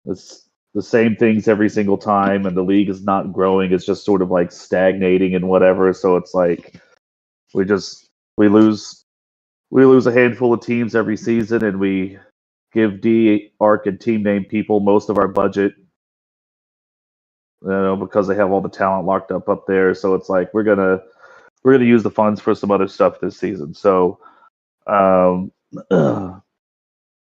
It's the same things every single time, and the league is not growing. It's just sort of like stagnating and whatever. So it's like we just we lose we lose a handful of teams every season, and we give D, Arc, and team name people most of our budget, because they have all the talent locked up there. So it's like we're gonna use the funds for some other stuff this season. So um,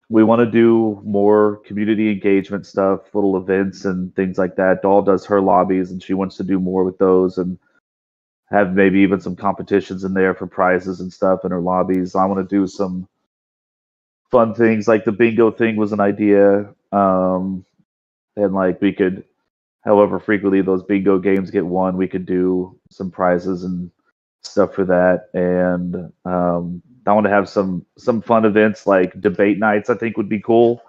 we want to do more community engagement stuff, little events and things like that. Doll does her lobbies, and she wants to do more with those and have maybe even some competitions in there for prizes and stuff in her lobbies. I want to do some fun things like the bingo thing was an idea, and like we could, however frequently those bingo games get won, we could do some prizes and stuff for that. And I want to have some fun events like debate nights. I think would be cool.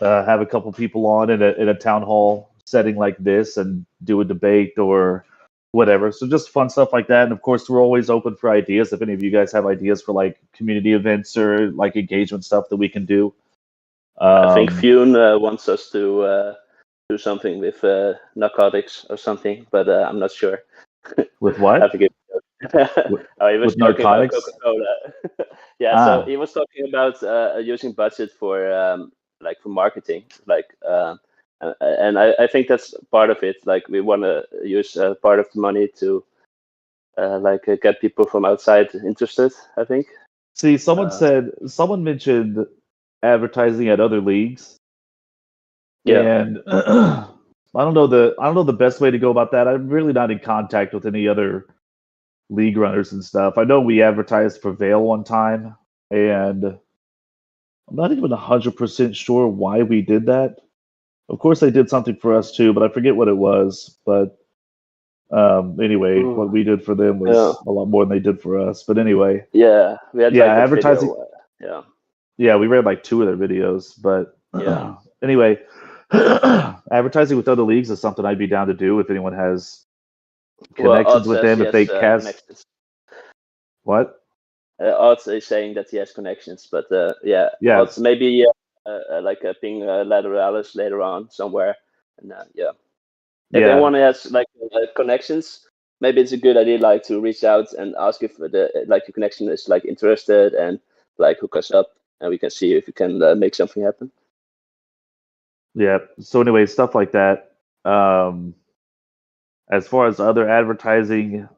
Have a couple people on in a town hall setting like this and do a debate or whatever. So just fun stuff like that. And of course, we're always open for ideas. If any of you guys have ideas for like community events or like engagement stuff that we can do. I think Fune wants us to do something with narcotics or something, but I'm not sure. With what? I forget. He was with talking about narcotics? Coca-Cola. Yeah, so he was talking about using budget for like for marketing, like, and I think that's part of it. Like we want to use part of the money to get people from outside interested, I think. See, someone mentioned advertising at other leagues. Yeah. And I don't know the best way to go about that. I'm really not in contact with any other league runners and stuff. I know we advertised for Vale one time, and I'm not even 100% sure why we did that. Of course, they did something for us too, but I forget what it was. But anyway, what we did for them was a lot more than they did for us. But anyway, yeah, we had like advertising. Video, yeah, we read like 2 of their videos. But yeah, anyway, advertising with other leagues is something I'd be down to do if anyone has connections with them. If they cast what? Odds is saying that he has connections, but yeah, Odds maybe like a ping Lateralis later on somewhere, and yeah. If anyone has like connections, maybe it's a good idea like to reach out and ask if the connection is like interested and like hook us up, and we can see if we can make something happen. Yeah. So anyway, stuff like that. As far as other advertising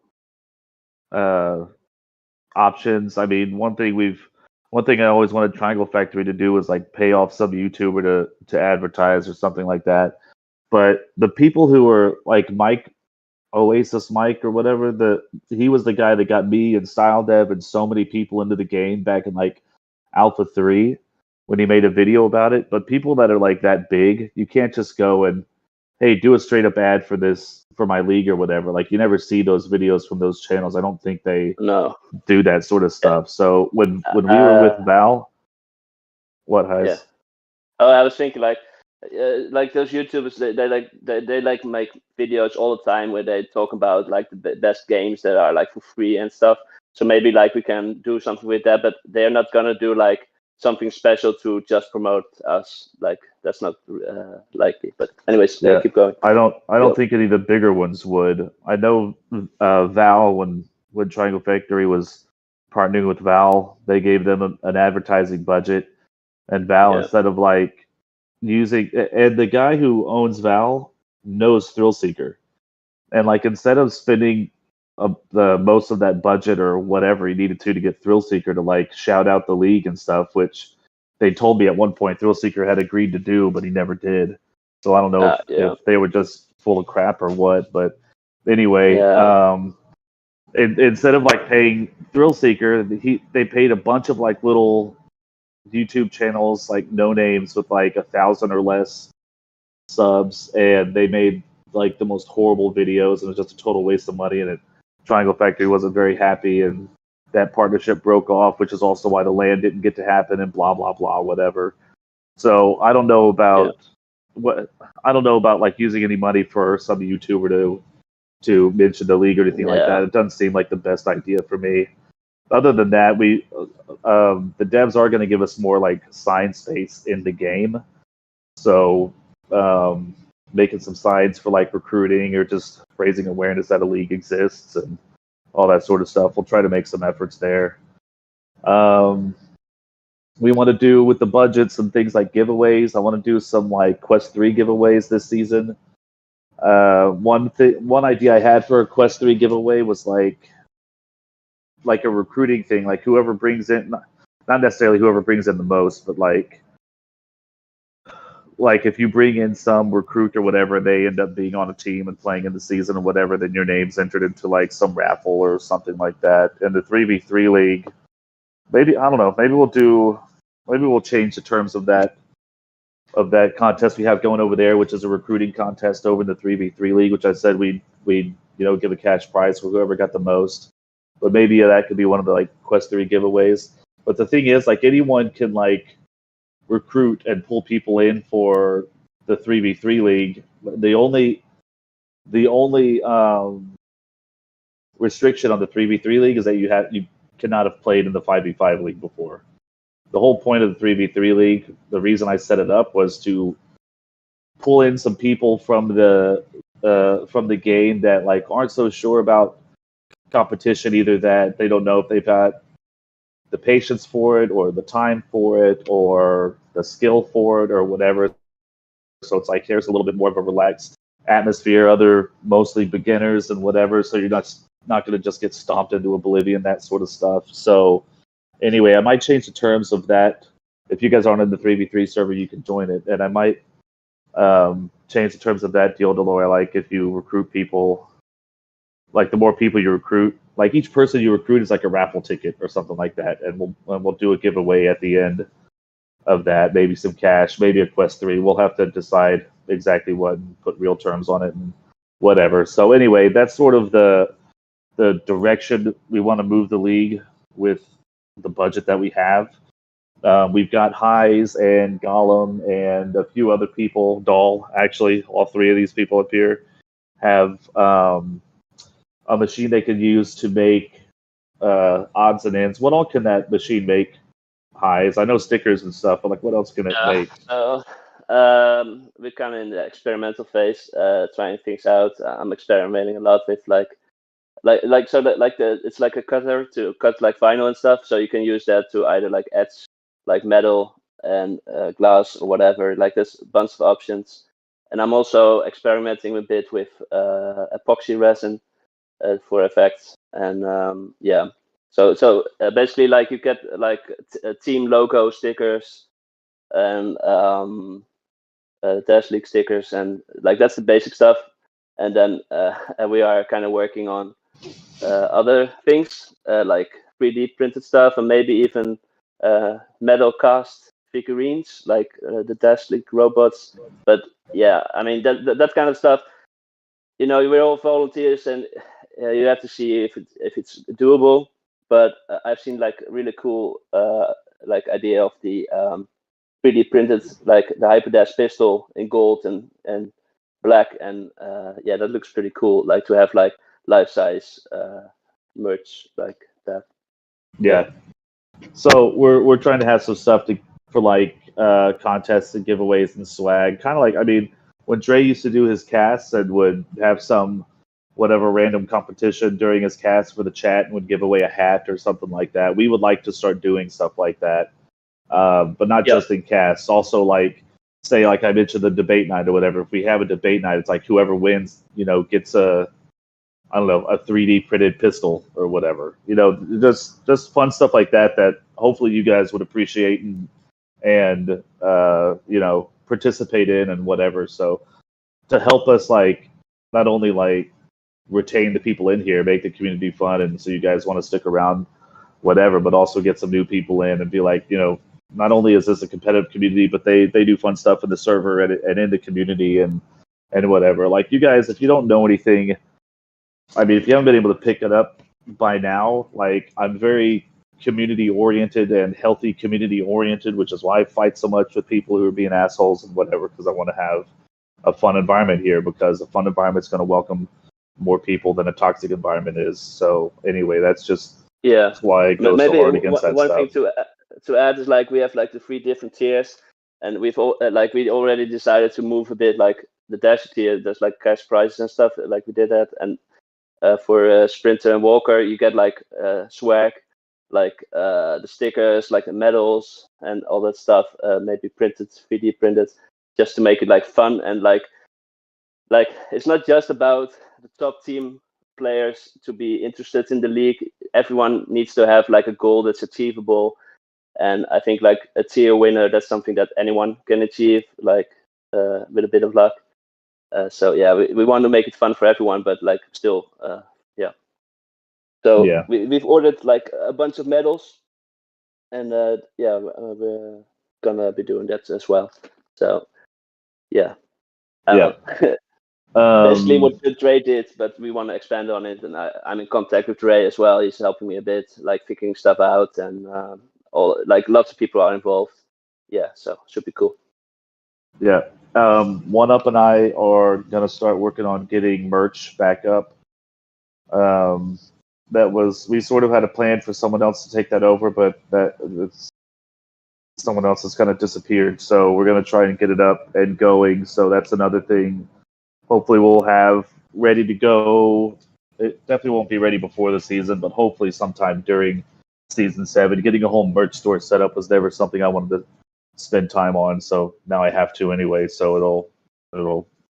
options, I mean, one thing I always wanted Triangle Factory to do was like pay off some YouTuber to advertise or something like that. But the people who were like Mike, Oasis Mike or whatever, he was the guy that got me and Style Dev and so many people into the game back in like Alpha 3 when he made a video about it. But people that are like that big, you can't just go and, hey, do a straight up ad for my league or whatever. Like you never see those videos from those channels. I don't think they do that sort of stuff. Yeah. So when we were with Val, what Heis? Yeah. Oh, I was thinking like those YouTubers, they like make videos all the time where they talk about like the best games that are like for free and stuff. So maybe like we can do something with that, but they're not gonna do like something special to just promote us. Like that's not likely. But anyways, keep going. I don't think any of the bigger ones would. I know Val when Triangle Factory was partnering with Val, they gave them an advertising budget, and Val instead of like using, and the guy who owns Val knows Thrillseeker, and like instead of spending the most of that budget or whatever he needed to get Thrillseeker to like shout out the league and stuff, which they told me at one point Thrillseeker had agreed to do, but he never did. So I don't know if they were just full of crap or what. But anyway, instead of like paying Thrillseeker, they paid a bunch of like little YouTube channels, like no names with like 1,000 or less subs, and they made like the most horrible videos, and it was just a total waste of money. And Triangle Factory wasn't very happy, and that partnership broke off, which is also why the LAN didn't get to happen, and blah blah blah, whatever. So I don't know about like using any money for some YouTuber to mention the league or anything like that. It doesn't seem like the best idea for me. Other than that, the devs are going to give us more like sign space in the game. So making some signs for like recruiting or just raising awareness that a league exists and all that sort of stuff. We'll try to make some efforts there. We want to do with the budgets and things like giveaways. I want to do some like Quest 3 giveaways this season. One idea I had for a Quest 3 giveaway was like a recruiting thing, like whoever brings in, not necessarily whoever brings in the most, but like if you bring in some recruit or whatever, and they end up being on a team and playing in the season or whatever, then your name's entered into like some raffle or something like that. In the 3v3 league, maybe, I don't know, maybe we'll change the terms of that contest we have going over there, which is a recruiting contest over in the 3v3 league, which I said we'd give a cash prize for whoever got the most. But maybe that could be one of the like Quest 3 giveaways. But the thing is, like, anyone can like recruit and pull people in for the 3v3 league. The only restriction on the 3v3 league is that you cannot have played in the 5v5 league before. The whole point of the 3v3 league, the reason I set it up was to pull in some people from the game that like aren't so sure about competition, either that they don't know if they've got the patience for it or the time for it or the skill for it or whatever. So it's like here's a little bit more of a relaxed atmosphere, other mostly beginners and whatever, so you're not going to just get stomped into oblivion, that sort of stuff. So anyway, I might change the terms of that. If you guys aren't in the 3v3 server, you can join it. And I might change the terms of that deal to where, like, if you recruit people, like, the more people you recruit, like, each person you recruit is like a raffle ticket or something like that. And we'll do a giveaway at the end of that, maybe some cash, maybe a Quest 3. We'll have to decide exactly what and put real terms on it and whatever. So anyway, that's sort of the direction we want to move the league with the budget that we have. We've got Highs and Gollum and a few other people. Doll, actually, all three of these people up here have a machine they can use to make odds and ends. What all can that machine make? Highs, I know stickers and stuff, but like, what else can it make? So we're kind of in the experimental phase, trying things out. I'm experimenting a lot with it's like a cutter to cut like vinyl and stuff. So you can use that to either like etch like metal and glass or whatever. Like there's a bunch of options. And I'm also experimenting a bit with epoxy resin for effects. And yeah. So basically, like you get like team logo stickers and Dash League stickers, and like that's the basic stuff. And then we are kind of working on other things like 3D printed stuff, and maybe even metal cast figurines like the Dash League robots. But yeah, I mean that kind of stuff. You know, we're all volunteers, and you have to see if it's doable. But I've seen like really cool like idea of the 3D printed like the Hyperdash pistol in gold and black, and yeah, that looks pretty cool. Like to have like life size merch like that. Yeah. So we're trying to have some stuff for like contests and giveaways and swag. Kind of like, I mean, when Dre used to do his casts and would have some whatever random competition during his cast for the chat and would give away a hat or something like that. We would like to start doing stuff like that, but not just in casts. Also, like, say, like I mentioned, the debate night or whatever. If we have a debate night, it's like whoever wins, gets a 3D printed pistol or whatever. Just fun stuff like that hopefully you guys would appreciate and participate in and whatever. So to help us, like, not only like retain the people in here, make the community fun, and so you guys want to stick around, whatever, but also get some new people in and be like, not only is this a competitive community, but they do fun stuff in the server and in the community and whatever. Like, you guys, if you don't know anything, I mean, if you haven't been able to pick it up by now, like, I'm very community oriented and healthy community oriented, which is why I fight so much with people who are being assholes and whatever, because I want to have a fun environment here, because a fun environment is going to welcome more people than a toxic environment is. So anyway, that's why I go so hard against that one stuff. Thing to add is, like, we have like the 3 different tiers. and we already decided to move a bit like the Dash tier. There's like cash prizes and stuff. Like we did that, and for Sprinter and Walker, you get like swag, like the stickers, like the medals and all that stuff. Maybe printed, 3D printed, just to make it like fun and like it's not just about the top team players to be interested in the league. Everyone needs to have like a goal that's achievable. And I think like a tier winner, that's something that anyone can achieve, like with a bit of luck. So yeah, we want to make it fun for everyone, but like still, yeah. So yeah, we've ordered like a bunch of medals, and yeah, we're gonna be doing that as well. So yeah, yeah. basically what Dre did, but we want to expand on it, and I'm in contact with Dre as well. He's helping me a bit, like figuring stuff out, and all like lots of people are involved. Yeah, so should be cool. Yeah. One Up and I are gonna start working on getting merch back up. We sort of had a plan for someone else to take that over, but someone else has kind of disappeared. So we're gonna try and get it up and going. So that's another thing. Hopefully we'll have ready to go. It definitely won't be ready before the season, but hopefully sometime during season 7. Getting a home merch store set up was never something I wanted to spend time on, so now I have to anyway. So it'll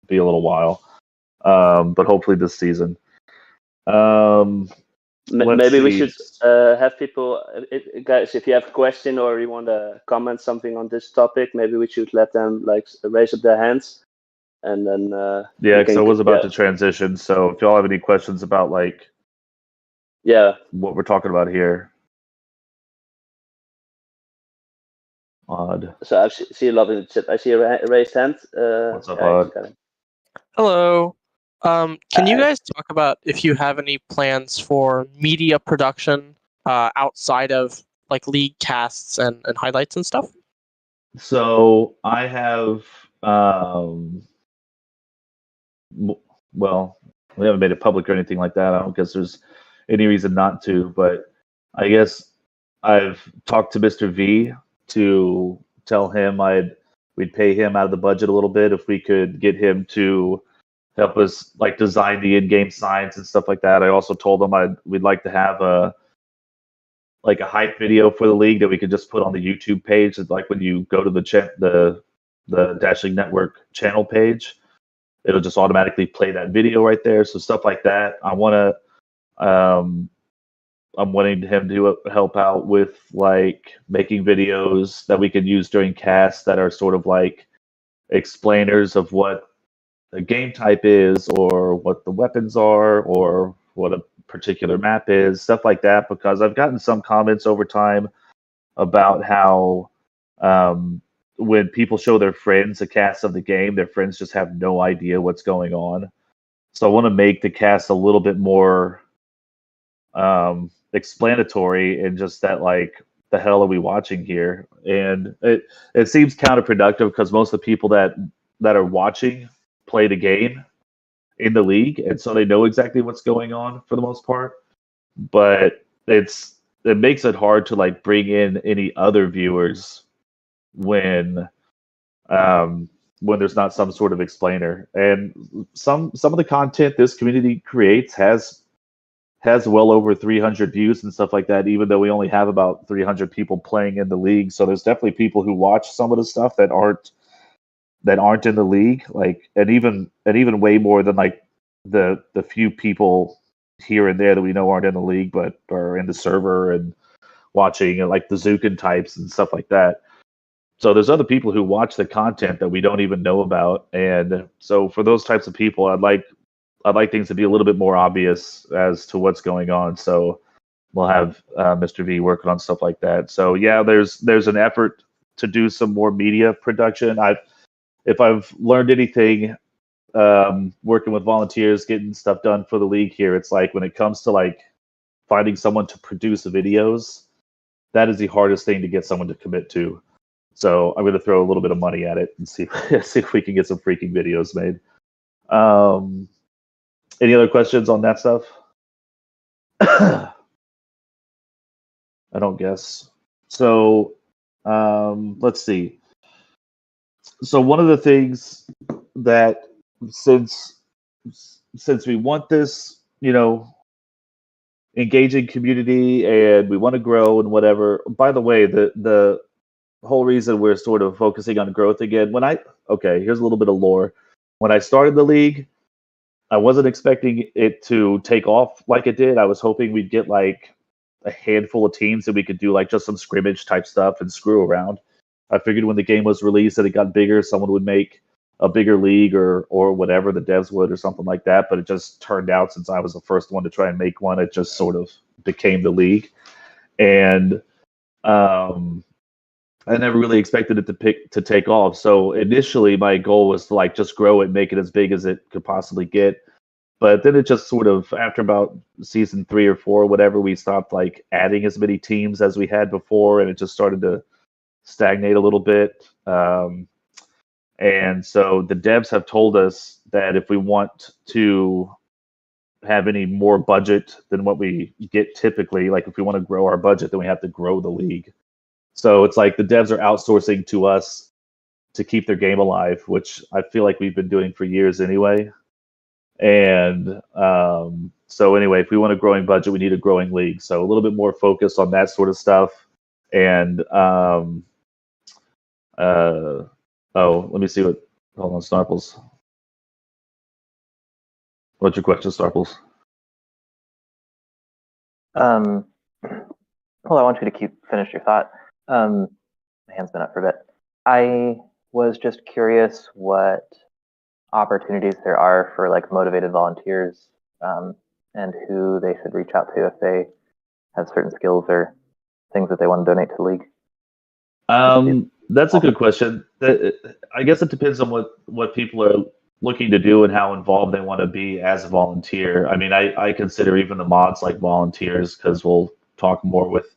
be a little while, but hopefully this season. Maybe we should have people, guys. If you have a question or you want to comment something on this topic, maybe we should let them like raise up their hands, and then yeah. Because I was about to transition. So if y'all have any questions about like what we're talking about here. Odd. So I see a lot in the chat. I see a raised hand. What's up, Odd? Hello. Can you guys talk about if you have any plans for media production outside of like league casts and highlights and stuff? So I have, well, we haven't made it public or anything like that. I don't guess there's any reason not to, but I guess I've talked to Mr. V to tell him we'd pay him out of the budget a little bit if we could get him to help us like design the in-game signs and stuff like that. I also told him we'd like to have a hype video for the league that we could just put on the YouTube page. Like when you go to the Dash League Network channel page, it'll just automatically play that video right there. So stuff like that. I'm wanting him to help out with like making videos that we can use during casts that are sort of like explainers of what the game type is, or what the weapons are, or what a particular map is, stuff like that. Because I've gotten some comments over time about how when people show their friends a cast of the game, their friends just have no idea what's going on. So I want to make the cast a little bit more explanatory, and just that like, the hell are we watching here? And it seems counterproductive because most of the people that are watching play the game in the league, and so they know exactly what's going on for the most part. But it makes it hard to like bring in any other viewers when there's not some sort of explainer. And some of the content this community creates has well over 300 views and stuff like that, even though we only have about 300 people playing in the league. So there's definitely people who watch some of the stuff that aren't in the league, like, and even way more than like the few people here and there that we know aren't in the league but are in the server and watching, like the Zukin types and stuff like that. So there's other people who watch the content that we don't even know about, and so for those types of people, I'd like things to be a little bit more obvious as to what's going on. So we'll have Mr. V working on stuff like that. So yeah, there's an effort to do some more media production. If I've learned anything working with volunteers, getting stuff done for the league here, it's like when it comes to like finding someone to produce videos, that is the hardest thing to get someone to commit to. So I'm going to throw a little bit of money at it and see if we can get some freaking videos made. Any other questions on that stuff? I don't guess. So let's see. So one of the things that since we want this, engaging community and we want to grow and whatever. By the way, the whole reason we're sort of focusing on growth again. Here's a little bit of lore. When I started the league, I wasn't expecting it to take off like it did. I was hoping we'd get like a handful of teams that we could do like just some scrimmage type stuff and screw around. I figured when the game was released and it got bigger, someone would make a bigger league or whatever, the devs would or something like that. But it just turned out, since I was the first one to try and make one, it just sort of became the league. And I never really expected it to take off. So initially my goal was to like just grow it, make it as big as it could possibly get. But then it just sort of, after about season 3 or 4 or whatever, we stopped like adding as many teams as we had before, and it just started to stagnate a little bit. And so the devs have told us that if we want to have any more budget than what we get typically, like if we want to grow our budget, then we have to grow the league. So it's like the devs are outsourcing to us to keep their game alive, which I feel like we've been doing for years anyway. And so anyway, if we want a growing budget, we need a growing league. So a little bit more focus on that sort of stuff. And let me see what. Hold on, Snarples. What's your question, Snarples? Well, I want you to finish your thought. My hand's been up for a bit. I was just curious what opportunities there are for like motivated volunteers, and who they should reach out to if they have certain skills or things that they want to donate to the league. That's a good question. I guess it depends on what people are looking to do and how involved they want to be as a volunteer. I mean, I consider even the mods like volunteers, because we'll talk more with,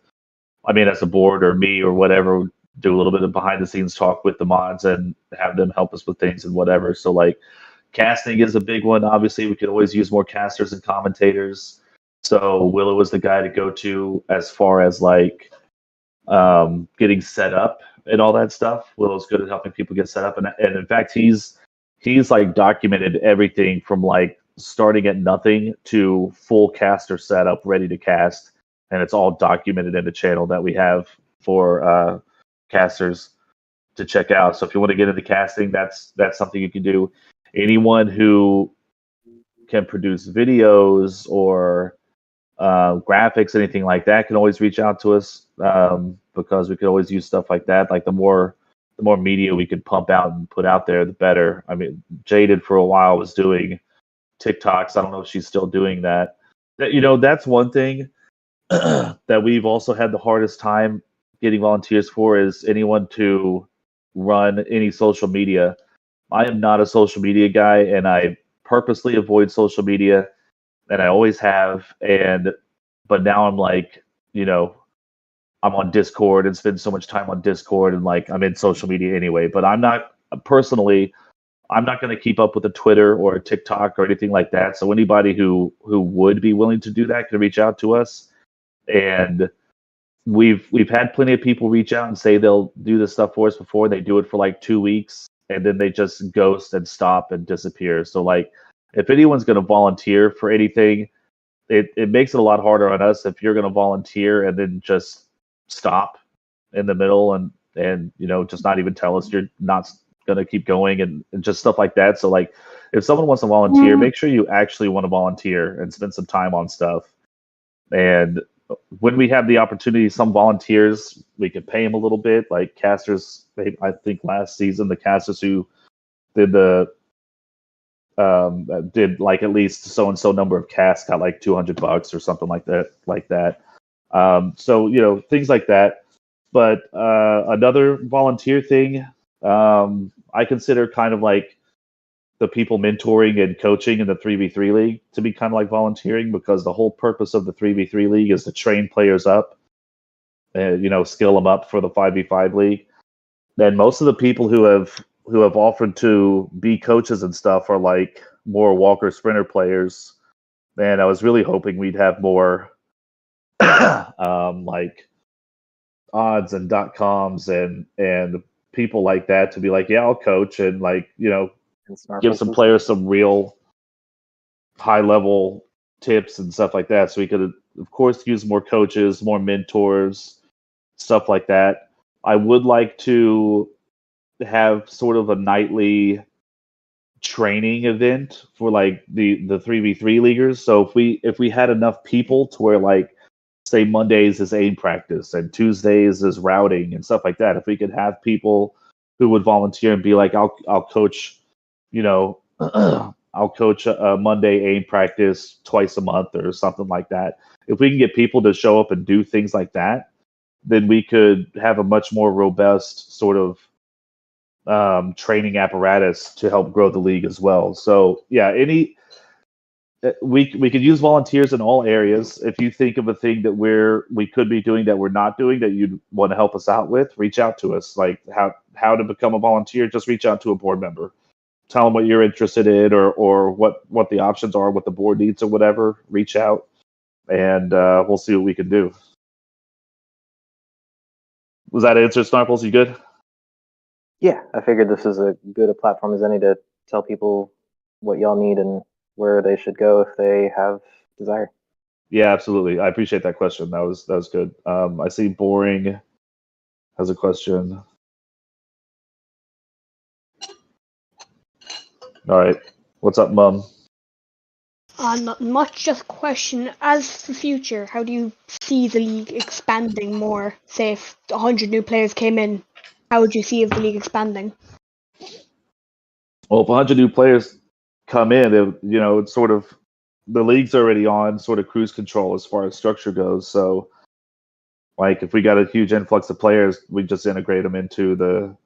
as a board or me or whatever, do a little bit of behind the scenes talk with the mods and have them help us with things and whatever. So like casting is a big one. Obviously, we could always use more casters and commentators. So Willow is the guy to go to as far as like getting set up and all that stuff. Willow's good at helping people get set up, and in fact he's like documented everything from like starting at nothing to full caster setup, ready to cast, and it's all documented in the channel that we have for casters to check out. So if you want to get into casting, that's something you can do. Anyone who can produce videos or graphics, anything like that, can always reach out to us, because we could always use stuff like that. Like the more media we could pump out and put out there, the better. I mean, Jaded for a while was doing TikToks. I don't know if she's still doing that. That's one thing that we've also had the hardest time getting volunteers for, is anyone to run any social media. I am not a social media guy, and I purposely avoid social media, and I always have. But now I'm like, I'm on Discord and spend so much time on Discord, and like I'm in social media anyway. But I'm not going to keep up with a Twitter or a TikTok or anything like that. So anybody who would be willing to do that can reach out to us. And we've had plenty of people reach out and say they'll do this stuff for us before. They do it for like 2 weeks, and then they just ghost and stop and disappear. So like, if anyone's going to volunteer for anything, it makes it a lot harder on us if you're going to volunteer and then just stop in the middle and just not even tell us you're not going to keep going and just stuff like that. So like, if someone wants to volunteer, make sure you actually want to volunteer and spend some time on stuff. And when we have the opportunity, some volunteers, we can pay them a little bit, like casters. I think last season the casters who did did like at least so and so number of casts got like $200 or something like that. So things like that. But another volunteer thing, I consider kind of like the people mentoring and coaching in the 3v3 league to be kind of like volunteering, because the whole purpose of the 3v3 league is to train players up and skill them up for the 5v5 league. And most of the people who have offered to be coaches and stuff are like more Walker Sprinter players. And I was really hoping we'd have more like odds and .coms and people like that to be like, yeah, I'll coach and like, give some players some real high level tips and stuff like that. So we could, of course, use more coaches, more mentors, stuff like that. I would like to have sort of a nightly training event for like the 3v3 leaguers. So if we had enough people to where like say Mondays is aim practice and Tuesdays is routing and stuff like that, if we could have people who would volunteer and be like, I'll coach, I'll coach a Monday aim practice twice a month or something like that. If we can get people to show up and do things like that, then we could have a much more robust sort of training apparatus to help grow the league as well. So yeah, we could use volunteers in all areas. If you think of a thing that we could be doing that we're not doing that you'd want to help us out with, reach out to us. Like how to become a volunteer, just reach out to a board member. Tell them what you're interested in or what the options are, what the board needs or whatever. Reach out and we'll see what we can do. Was that answer, Snarples? You good? Yeah, I figured this is as good a platform as any to tell people what y'all need and where they should go if they have desire. Yeah, absolutely. I appreciate that question. That was good. I see Boring has a question. All right. What's up, Mum? Not much, just a question. As for future, how do you see the league expanding more? Say if 100 new players came in, how would you see the league expanding? Well, if 100 new players come in, it's sort of the league's already on sort of cruise control as far as structure goes. So, like, if we got a huge influx of players, we just integrate them into the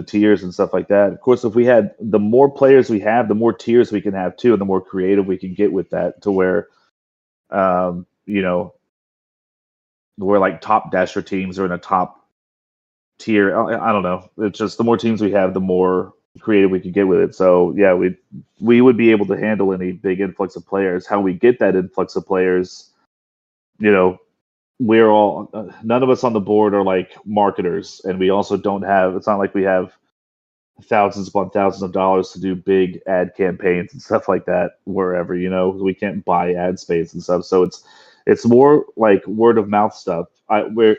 tiers and stuff like that. Of course, if we had the more players we have, the more tiers we can have too, and the more creative we can get with that to where, where like top dasher teams are in a top tier. I don't know. It's just the more teams we have, the more creative we can get with it. So yeah, we would be able to handle any big influx of players. How we get that influx of players, we're all none of us on the board are like marketers, and we also don't have. It's not like we have thousands upon thousands of dollars to do big ad campaigns and stuff like that wherever. We can't buy ad space and stuff. So it's more like word of mouth stuff. We're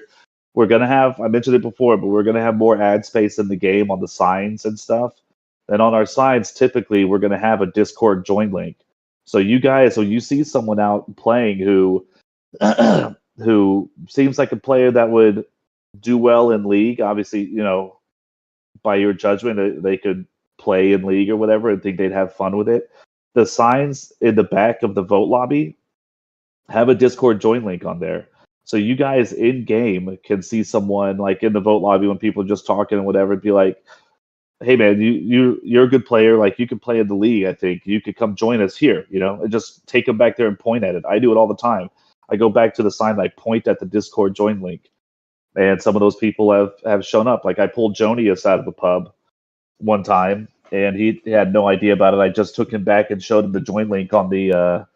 gonna have, I mentioned it before, but we're gonna have more ad space in the game on the signs and stuff. And on our signs, typically we're gonna have a Discord join link. So you guys, when you see someone out playing who who seems like a player that would do well in league, obviously, by your judgment, they could play in league or whatever and think they'd have fun with it. The signs in the back of the vote lobby have a Discord join link on there. So you guys in game can see someone like in the vote lobby when people are just talking and whatever, and be like, "Hey man, you're a good player. Like you could play in the league. I think you could come join us here." And just take them back there and point at it. I do it all the time. I go back to the sign, I point at the Discord join link, and some of those people have shown up. Like I pulled Jonius out of a pub one time, and he had no idea about it. I just took him back and showed him the join link on the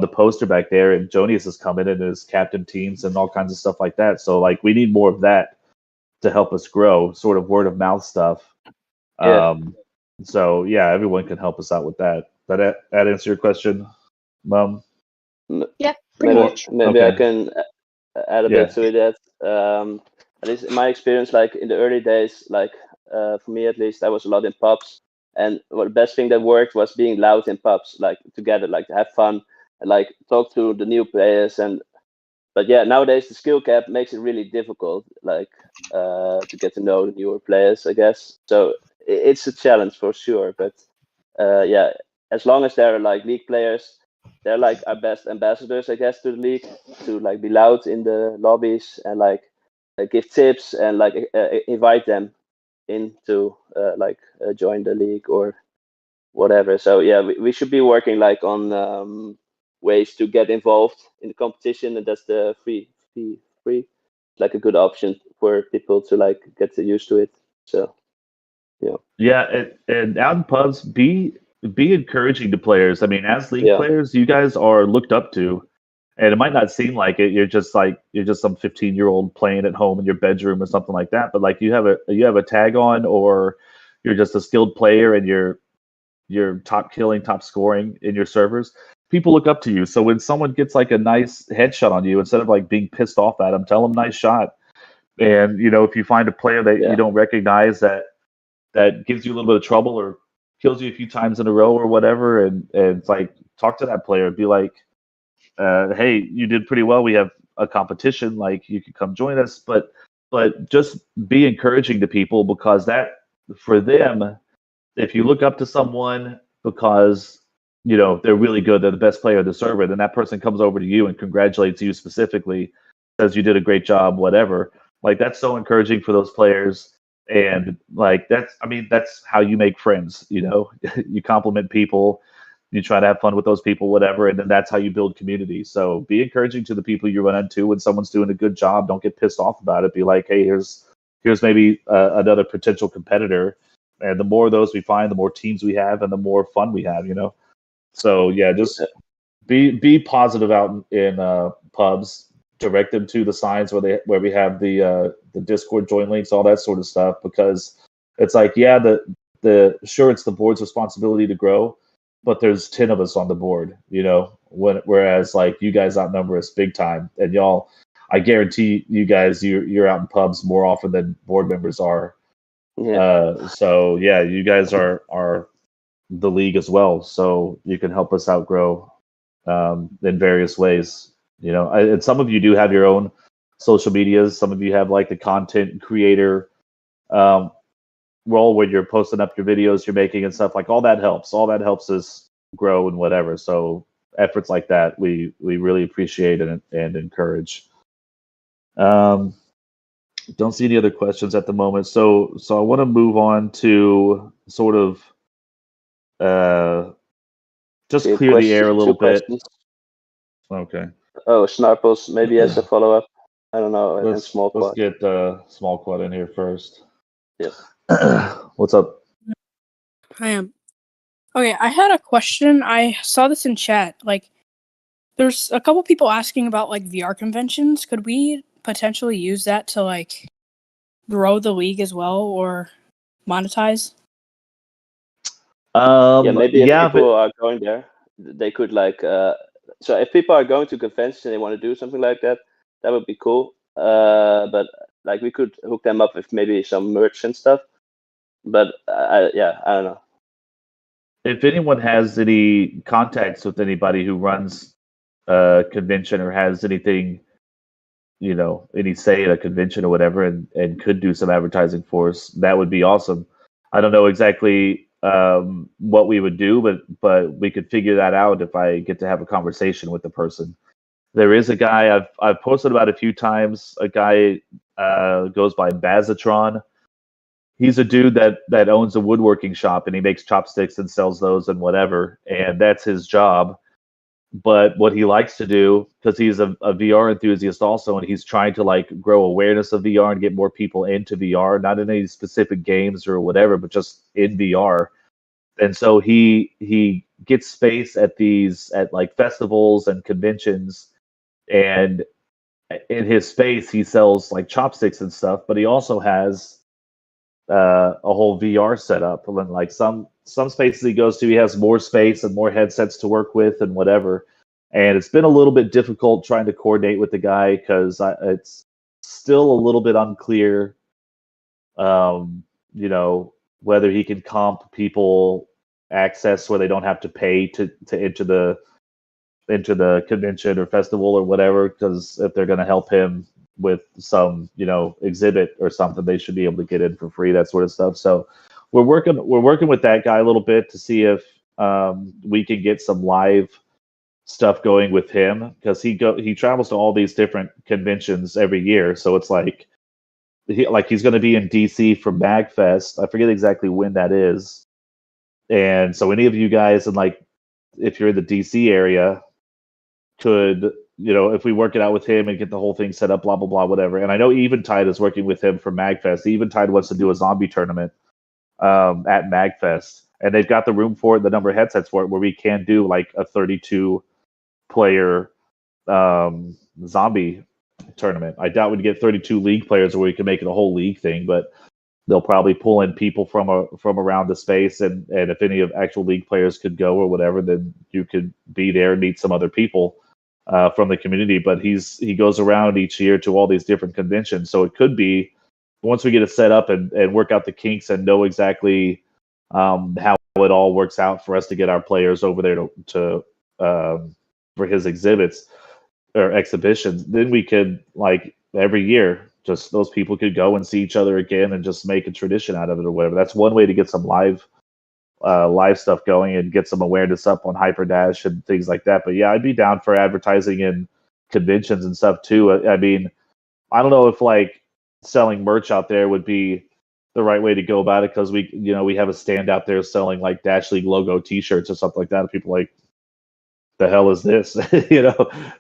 poster back there, and Jonius is coming in as captain teams and all kinds of stuff like that. So like we need more of that to help us grow, sort of word of mouth stuff. Yeah. So yeah, everyone can help us out with that. That answer your question, Mom? Yeah, pretty much. Maybe okay. I can add a bit to that. At least in my experience, like in the early days, like for me at least, I was a lot in pubs, and the best thing that worked was being loud in pubs, like together, like to have fun and like talk to the new players. But yeah, nowadays the skill cap makes it really difficult, like to get to know the newer players, I guess. So it's a challenge for sure. But yeah, as long as they're like league players, they're like our best ambassadors, I guess, to the league, to like be loud in the lobbies and like give tips and like invite them in to join the league or whatever. So yeah, we should be working like on ways to get involved in the competition, and that's the free, like a good option for people to like get used to it. So yeah, and out in pubs, be encouraging to players. I mean, as league players, you guys are looked up to, And it might not seem like it. You're just some 15-year-old playing at home in your bedroom or something like that. But like you have a tag on, or you're just a skilled player and you're top killing, top scoring in your servers. People look up to you. So when someone gets like a nice headshot on you, instead of like being pissed off at them, tell them nice shot. And if you find a player that you don't recognize that gives you a little bit of trouble or kills you a few times in a row or whatever, and it's like, talk to that player and be like, hey, you did pretty well. We have a competition. Like, you could come join us. But just be encouraging to people, because that, for them, if you look up to someone because they're really good, they're the best player of the server, then that person comes over to you and congratulates you specifically, says you did a great job, whatever. Like, that's so encouraging for those players. And like, that's how you make friends. You compliment people, you try to have fun with those people, whatever, and then that's how you build community. So be encouraging to the people you run into. When someone's doing a good job, don't get pissed off about it. Be like, hey, here's maybe another potential competitor. And the more of those we find, the more teams we have, and the more fun we have. So yeah, just be positive out in pubs. Direct them to the signs where we have the Discord join links, all that sort of stuff, because it's like, yeah, sure, it's the board's responsibility to grow, but there's 10 of us on the board, whereas like you guys outnumber us big time, and y'all, I guarantee you guys, you're out in pubs more often than board members are. Yeah. So yeah, you guys are the league as well, so you can help us outgrow in various ways. And some of you do have your own social medias. Some of you have like the content creator role where you're posting up your videos you're making and stuff. Like, all that helps us grow and whatever. So efforts like that we really appreciate and encourage. Don't see any other questions at the moment, so I want to move on to sort of just clear the air a little bit. Okay. Oh, Snarples maybe as a follow-up. I don't know. Let's get Small Quad in here first. Yes. What's up? I am. Okay, I had a question. I saw this in chat. Like, there's a couple people asking about like VR conventions. Could we potentially use that to like grow the league as well, or monetize? Maybe if people are going there, they could like. So if people are going to conventions and they want to do something like that, that would be cool. But like, we could hook them up with maybe some merch and stuff. But I don't know. If anyone has any contacts with anybody who runs a convention or has anything, any say at a convention or whatever, and could do some advertising for us, that would be awesome. I don't know exactly what we would do, but we could figure that out if I get to have a conversation with the person. There is a guy I've posted about a few times. A guy goes by Bazatron. He's a dude that owns a woodworking shop, and he makes chopsticks and sells those and whatever, and that's his job. But what he likes to do, because he's a VR enthusiast also, and he's trying to like grow awareness of VR and get more people into VR, not in any specific games or whatever, but just in VR. And so he gets space at like festivals and conventions, and in his space he sells like chopsticks and stuff, but he also has a whole VR setup. And like some spaces he goes to, he has more space and more headsets to work with and whatever. And it's been a little bit difficult trying to coordinate with the guy, because it's still a little bit unclear, whether he can comp people access where they don't have to pay to enter the convention or festival or whatever. Because if they're going to help him with some exhibit or something, they should be able to get in for free, that sort of stuff. So we're working with that guy a little bit to see if we can get some live stuff going with him, because he travels to all these different conventions every year. So it's like he's going to be in DC for MagFest. I forget exactly when that is. And so any of you guys, and like if you're in the DC area, could, if we work it out with him and get the whole thing set up, blah, blah, blah, whatever. And I know Eventide is working with him for MagFest. Eventide wants to do a zombie tournament at MagFest. And they've got the room for it, the number of headsets for it, where we can do like a 32-player zombie tournament. I doubt we'd get 32 league players where we can make it a whole league thing, but they'll probably pull in people from around the space, and if any of actual league players could go or whatever, then you could be there and meet some other people from the community. But he goes around each year to all these different conventions, so it could be once we get it set up and work out the kinks and know exactly how it all works out for us to get our players over there to for his exhibits or exhibitions, then we could, like, every year, just those people could go and see each other again and just make a tradition out of it or whatever. That's one way to get some live stuff going and get some awareness up on HyperDash and things like that. But yeah, I'd be down for advertising in conventions and stuff too. I mean, I don't know if like selling merch out there would be the right way to go about it, because we have a stand out there selling like Dash League logo T-shirts or something like that. And people are like, the hell is this?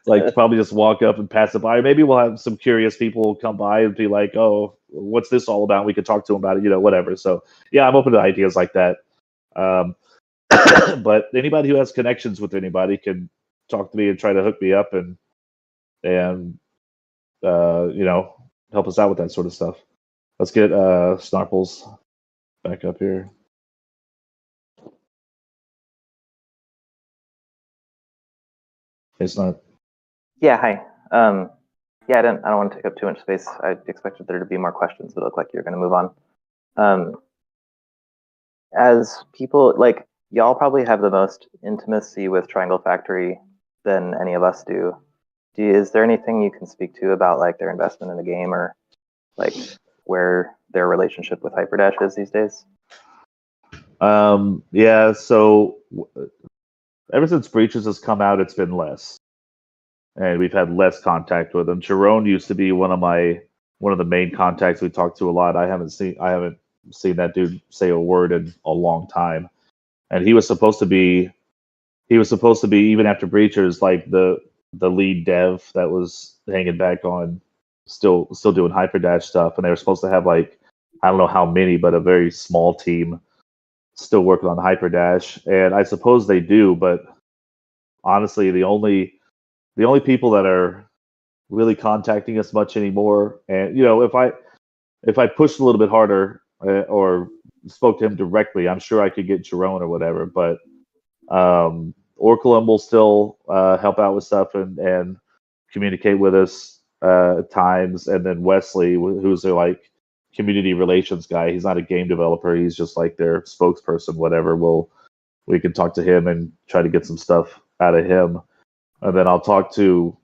Like probably just walk up and pass it by. Maybe we'll have some curious people come by and be like, oh, what's this all about? We could talk to them about it, whatever. So yeah, I'm open to ideas like that. But anybody who has connections with anybody can talk to me and try to hook me up and help us out with that sort of stuff. Let's get Snarples back up here. It's not. Yeah, hi. Yeah, I don't want to take up too much space. I expected there to be more questions, but it looked like you're going to move on. As people, like, y'all probably have the most intimacy with Triangle Factory than any of us do. Is there anything you can speak to about like their investment in the game, or like where their relationship with HyperDash is these days? Yeah, so ever since Breaches has come out, it's been less, and we've had less contact with them. Jerome used to be one of the main contacts we talked to a lot. I haven't seen that dude say a word in a long time, and he was supposed to be even after Breaches, like the lead dev that was hanging back on still doing HyperDash stuff, and they were supposed to have, like, I don't know how many, but a very small team still working on HyperDash, and I suppose they do, but honestly, the only people that are really contacting us much anymore, and if I pushed a little bit harder or spoke to him directly, I'm sure I could get Jerome or whatever, but Orculum will still help out with stuff and communicate with us at times, and then Wesley, who's their like community relations guy. He's not a game developer. He's just like their spokesperson, whatever. We can talk to him and try to get some stuff out of him. And then I'll talk to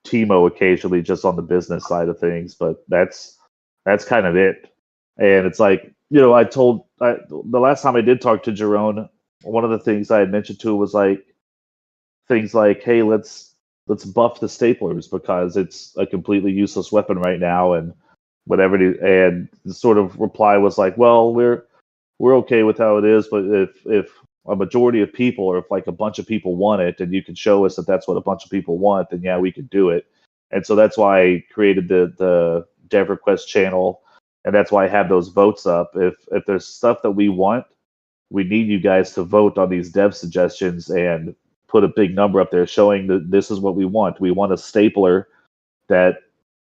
Timo occasionally just on the business side of things, but that's kind of it. And it's like, the last time I did talk to Jerome, one of the things I had mentioned to him was like things like, hey, let's buff the staplers because it's a completely useless weapon right now, and whatever. And the sort of reply was like, well, we're okay with how it is, but if a majority of people, or if like a bunch of people want it, and you can show us that that's what a bunch of people want, then yeah, we could do it. And so that's why I created the dev request channel, and that's why I have those votes up. If there's stuff that we want, we need you guys to vote on these dev suggestions and put a big number up there showing that this is what we want. We want a stapler that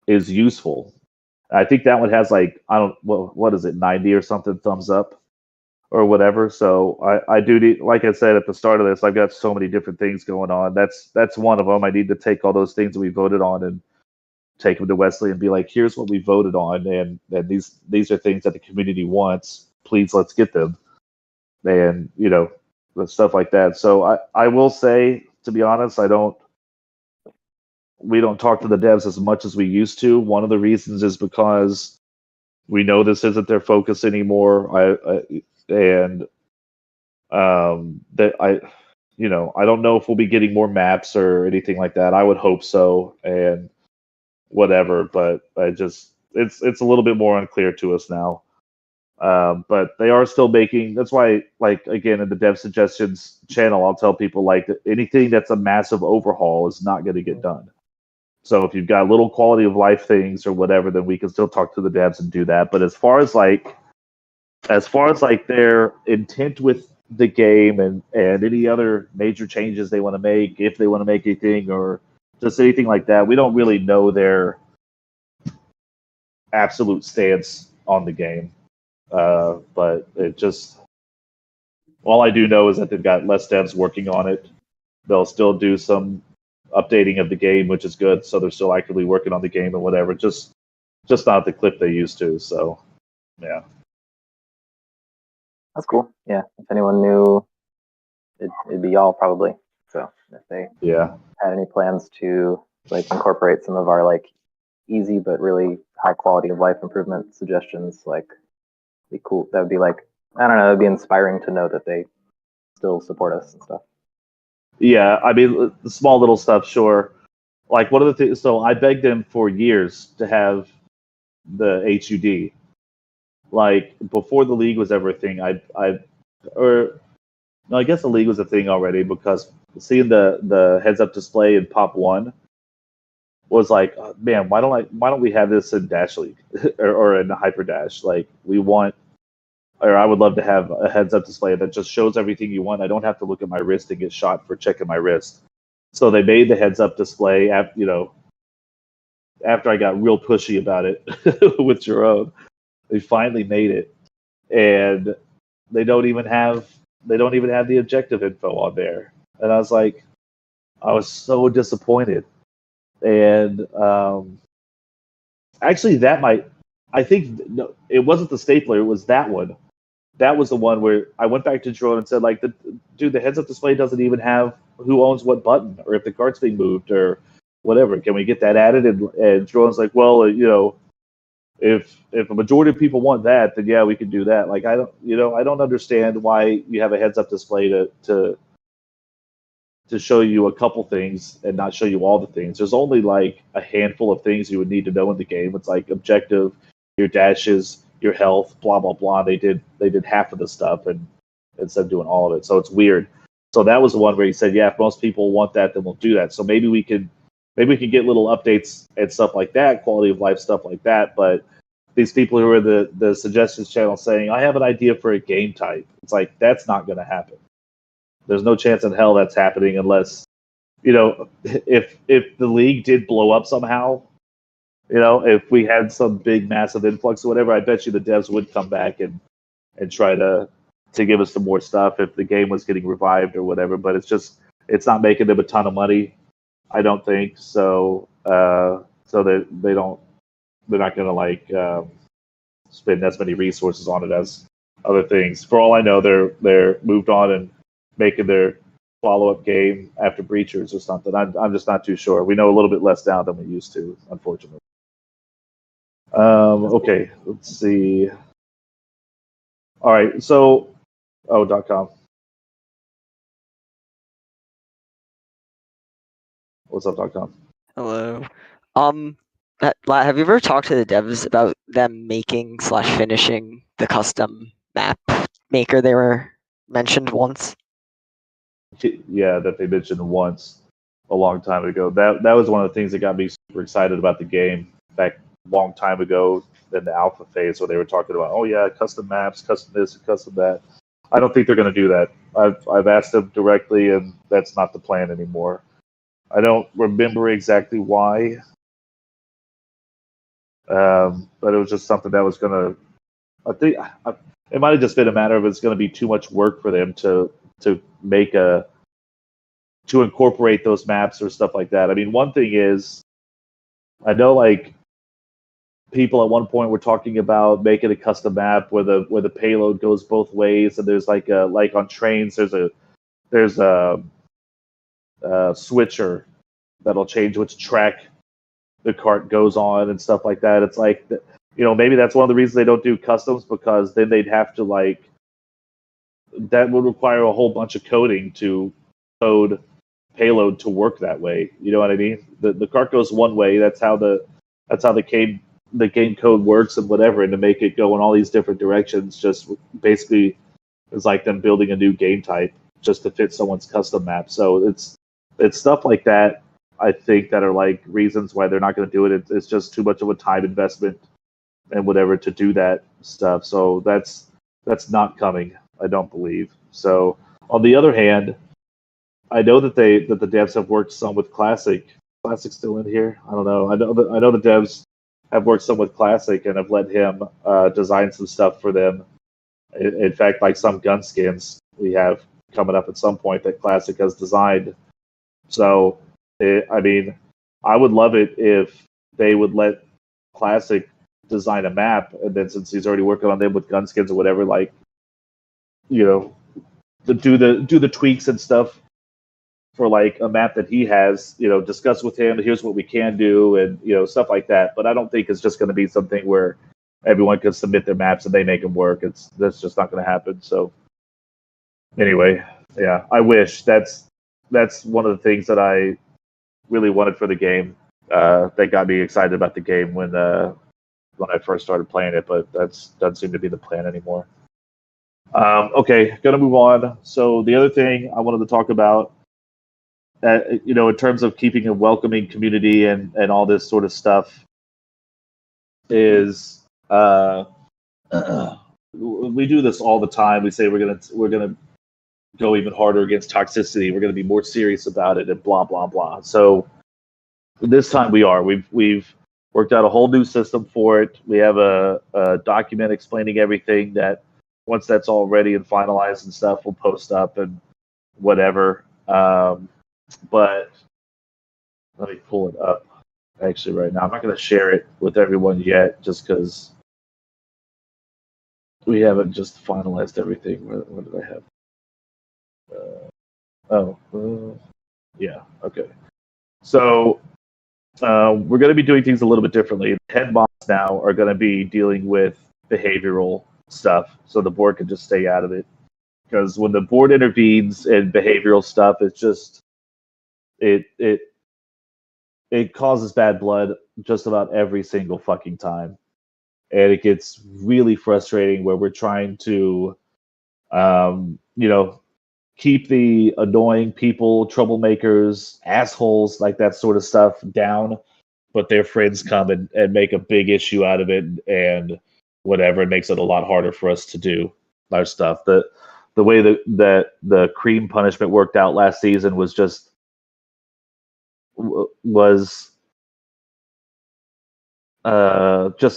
is useful. I think that one has like, what is it, 90 or something thumbs up or whatever. So I do need, like I said at the start of this, I've got so many different things going on. That's one of them. I need to take all those things that we voted on and take them to Wesley and be like, here's what we voted on, and these are things that the community wants. Please, let's get them. And stuff like that. So I will say, to be honest, we don't talk to the devs as much as we used to. One of the reasons is because we know this isn't their focus anymore. I don't know if we'll be getting more maps or anything like that. I would hope so, and whatever, but it's a little bit more unclear to us now. But they are still making. That's why, like, again, in the dev suggestions channel, I'll tell people like anything that's a massive overhaul is not going to get done. So if you've got little quality of life things or whatever, then we can still talk to the devs and do that. But as far as their intent with the game and any other major changes they want to make, if they want to make anything, or just anything like that. We don't really know their absolute stance on the game, but it just all I do know is that they've got less devs working on it. They'll still do some updating of the game, which is good. So they're still actively working on the game and whatever. Just not the clip they used to. So yeah, that's cool. Yeah, if anyone knew, it'd be y'all probably. So if they had any plans to like incorporate some of our like easy but really high quality of life improvement suggestions, like be cool. That would be like, I don't know, it'd be inspiring to know that they still support us and stuff. Yeah, I mean, the small little stuff, sure. Like one of the things, so I begged them for years to have the HUD. Like before the league was ever a thing, I guess the league was a thing already, because seeing the heads-up display in Pop 1 was like, oh, man, why don't we have this in Dash League or in Hyper Dash? Like I would love to have a heads-up display that just shows everything you want. I don't have to look at my wrist and get shot for checking my wrist. So they made the heads-up display after I got real pushy about it with Jerome. They finally made it, and they don't even have the objective info on there. And I was like, I was so disappointed. And actually, I think no, it wasn't the stapler. It was that one. That was the one where I went back to Jerome and said, like, the heads-up display doesn't even have who owns what button or if the cart's being moved or whatever. Can we get that added? And Jerome's like, well, if a majority of people want that, then yeah, we can do that. Like, I don't understand why you have a heads-up display to show you a couple things and not show you all the things. There's only like a handful of things you would need to know in the game. It's like objective, your dashes, your health, blah blah blah. They did half of the stuff and instead of doing all of it. So it's weird. So that was the one where he said, yeah, if most people want that, then we'll do that. So maybe we can get little updates and stuff like that, quality of life stuff like that. But these people who are the suggestions channel saying, I have an idea for a game type. It's like, that's not going to happen. There's no chance in hell that's happening unless, if the league did blow up somehow, if we had some big massive influx or whatever, I bet you the devs would come back and try to give us some more stuff if the game was getting revived or whatever. But it's not making them a ton of money, I don't think. So they're not going to spend as many resources on it as other things. For all I know, they're moved on and making their follow-up game after Breachers or something. I'm just not too sure. We know a little bit less now than we used to, unfortunately. Okay, let's see. All right, so .com. What's up, .com? Hello. Have you ever talked to the devs about them making / finishing the custom map maker they were mentioned once? Yeah, that they mentioned once a long time ago. That was one of the things that got me super excited about the game back a long time ago in the alpha phase, where they were talking about, oh yeah, custom maps, custom this, and custom that. I don't think they're going to do that. I've asked them directly, and that's not the plan anymore. I don't remember exactly why, but it was just something that was going to. I think it might have just been a matter of it's going to be too much work for them to make to incorporate those maps or stuff like that. I mean, one thing is, I know like people at one point were talking about making a custom map where the payload goes both ways, and there's like on trains there's a switcher that'll change which track the cart goes on and stuff like that. It's like, maybe that's one of the reasons they don't do customs, because then they'd have to that would require a whole bunch of coding to code payload to work that way. You know what I mean? The cart goes one way. That's how the game code works and whatever. And to make it go in all these different directions, just basically is like them building a new game type just to fit someone's custom map. So it's stuff like that, I think, that are like reasons why they're not going to do it. It's just too much of a time investment and whatever to do that stuff. So that's not coming, I don't believe. So on the other hand, I know that the devs have worked some with Classic Classic still in here? I don't know. I know the devs have worked some with Classic and have let him design some stuff for them. In fact, like some gun skins we have coming up at some point that Classic has designed. So, I mean, I would love it if they would let Classic design a map, and then since he's already working on them with gun skins or whatever, like, you know, do the tweaks and stuff for like a map that he has, you know, discuss with him, here's what we can do, and, you know, stuff like that. But I don't think it's just going to be something where everyone can submit their maps and they make them work. That's just not going to happen. So anyway, yeah, I wish that's one of the things that I really wanted for the game. That got me excited about the game when I first started playing it, but that doesn't seem to be the plan anymore. Okay, gonna move on. So the other thing I wanted to talk about, you know, in terms of keeping a welcoming community and all this sort of stuff, is we do this all the time. We say we're gonna go even harder against toxicity. We're gonna be more serious about it, and blah blah blah. So this time we are. We've worked out a whole new system for it. We have a document explaining everything that once that's all ready and finalized and stuff, we'll post up and whatever. But let me pull it up actually right now. I'm not going to share it with everyone yet just because we haven't just finalized everything. What did I have? Yeah, okay. So we're going to be doing things a little bit differently. The head mods now are going to be dealing with behavioral stuff, so the board can just stay out of it. Because when the board intervenes in behavioral stuff, it's just it causes bad blood just about every single fucking time, and it gets really frustrating where we're trying to, you know, keep the annoying people, troublemakers, assholes, like that sort of stuff down, but their friends come and make a big issue out of it and whatever. It makes it a lot harder for us to do our stuff. The way that the cream punishment worked out last season was just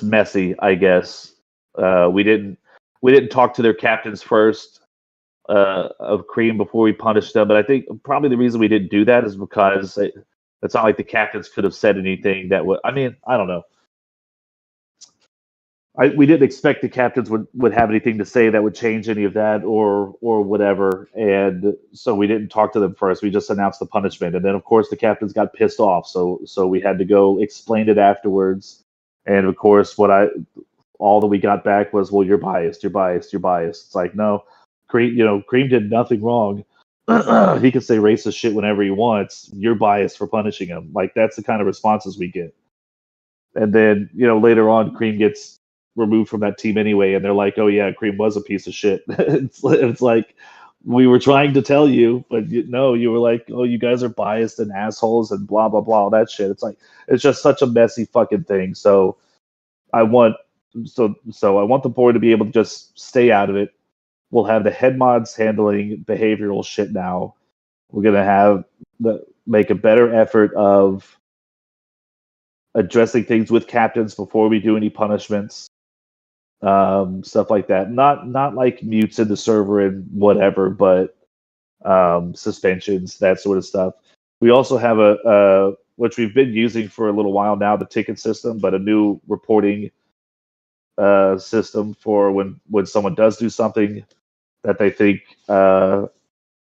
messy, I guess. We didn't talk to their captains first of cream before we punished them, but I think probably the reason we didn't do that is because it's not like the captains could have said anything that would. I mean, I don't know. We didn't expect the captains would have anything to say that would change any of that or whatever, and so we didn't talk to them first. We just announced the punishment, and then of course the captains got pissed off, so we had to go explain it afterwards. And of course, all that we got back was, well, you're biased. It's like, no, Cream did nothing wrong. He can say racist shit whenever he wants. You're biased for punishing him. Like, that's the kind of responses we get. And then, later on, Cream gets removed from that team anyway, and they're like, oh yeah, Cream was a piece of shit. It's like, we were trying to tell you, but you were like, oh, you guys are biased and assholes and blah blah blah, all that shit. It's like, it's just such a messy fucking thing. So I want the board to be able to just stay out of it. We'll have the head mods handling behavioral shit now. We're gonna make a better effort of addressing things with captains before we do any punishments. Stuff like that. Not like mutes in the server and whatever, but suspensions, that sort of stuff. We also have a which we've been using for a little while now, the ticket system, but a new reporting system for when someone does do something that they think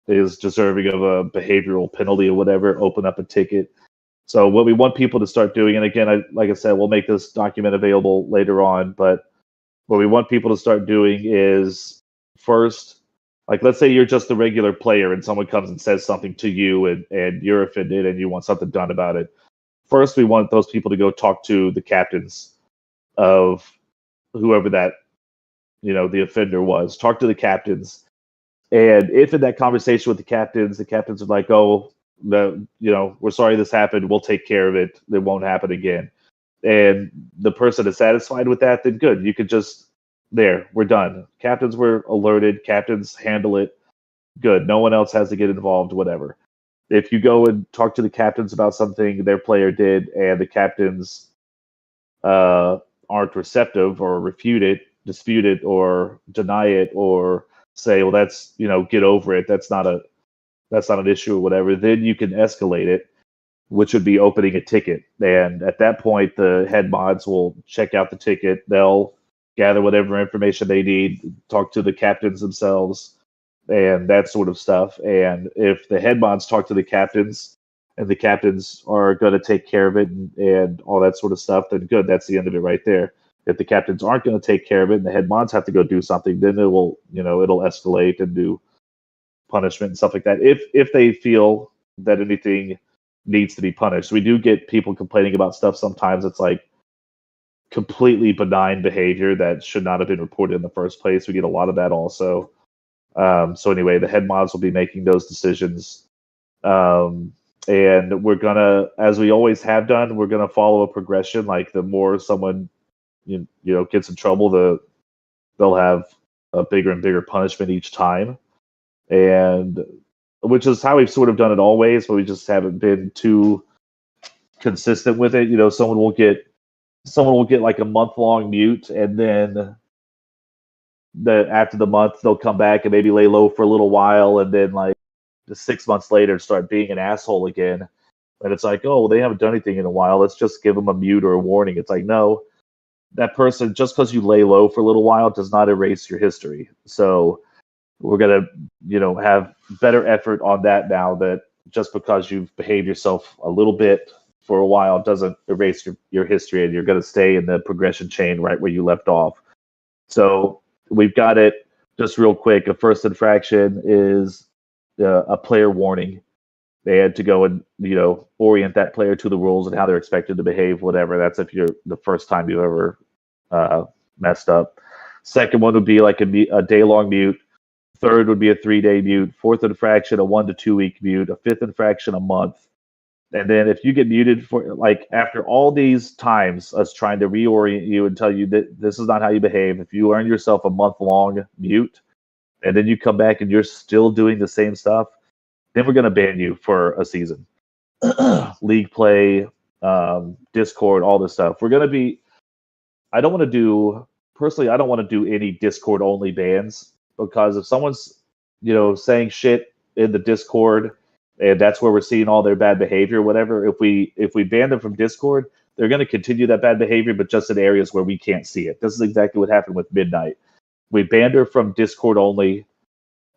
is deserving of a behavioral penalty or whatever, open up a ticket. So what we want people to start doing, and again, like I said, we'll make this document available later on, but what we want people to start doing is first, like, let's say you're just a regular player and someone comes and says something to you and you're offended and you want something done about it. First, we want those people to go talk to the captains of whoever that, the offender was. Talk to the captains. And if in that conversation with the captains are like, oh, we're sorry this happened, we'll take care of it, it won't happen again. And the person is satisfied with that, then good. You could just, we're done. Captains were alerted. Captains handle it. Good. No one else has to get involved, whatever. if you go and talk to the captains about something their player did, and the captains aren't receptive or refute it, dispute it, or deny it, or say, well, that's, get over it. That's not an issue or whatever. Then you can escalate it, which would be opening a ticket. And at that point, the head mods will check out the ticket. They'll gather whatever information they need, talk to the captains themselves, and that sort of stuff. And if the head mods talk to the captains, and the captains are going to take care of it and all that sort of stuff, then good. That's the end of it right there. If the captains aren't going to take care of it and the head mods have to go do something, then it'll escalate and do punishment and stuff like that. If they feel that anything needs to be punished. We do get people complaining about stuff sometimes. It's like completely benign behavior that should not have been reported in the first place. We get a lot of that also. So anyway, the head mods will be making those decisions. And we're gonna, as we always have done, we're gonna follow a progression. Like the more someone gets in trouble, they'll have a bigger and bigger punishment each time. And which is how we've sort of done it always, but we just haven't been too consistent with it. Someone will get like a month-long mute, and then after the month they'll come back and maybe lay low for a little while, and then like just 6 months later start being an asshole again. And it's like, oh, well, they haven't done anything in a while. Let's just give them a mute or a warning. It's like, no, that person, just because you lay low for a little while does not erase your history. So we're going to, have better effort on that now, that just because you've behaved yourself a little bit for a while doesn't erase your history, and you're going to stay in the progression chain right where you left off. So we've got it just real quick. A first infraction is a player warning. They had to go and, orient that player to the rules and how they're expected to behave, whatever. That's if you're the first time you ever messed up. Second one would be like a day-long mute. Third would be a 3-day mute. Fourth infraction, a 1 to 2 week mute. A fifth infraction, a month. And then if you get muted for, like, after all these times, us trying to reorient you and tell you that this is not how you behave, if you earn yourself a month-long mute, and then you come back and you're still doing the same stuff, then we're going to ban you for a season. League play, Discord, all this stuff. We're going to be, I don't want to do any Discord-only bans. Because if someone's, saying shit in the Discord, and that's where we're seeing all their bad behavior, whatever, if we ban them from Discord, they're going to continue that bad behavior, but just in areas where we can't see it. This is exactly what happened with Midnight. We banned her from Discord only,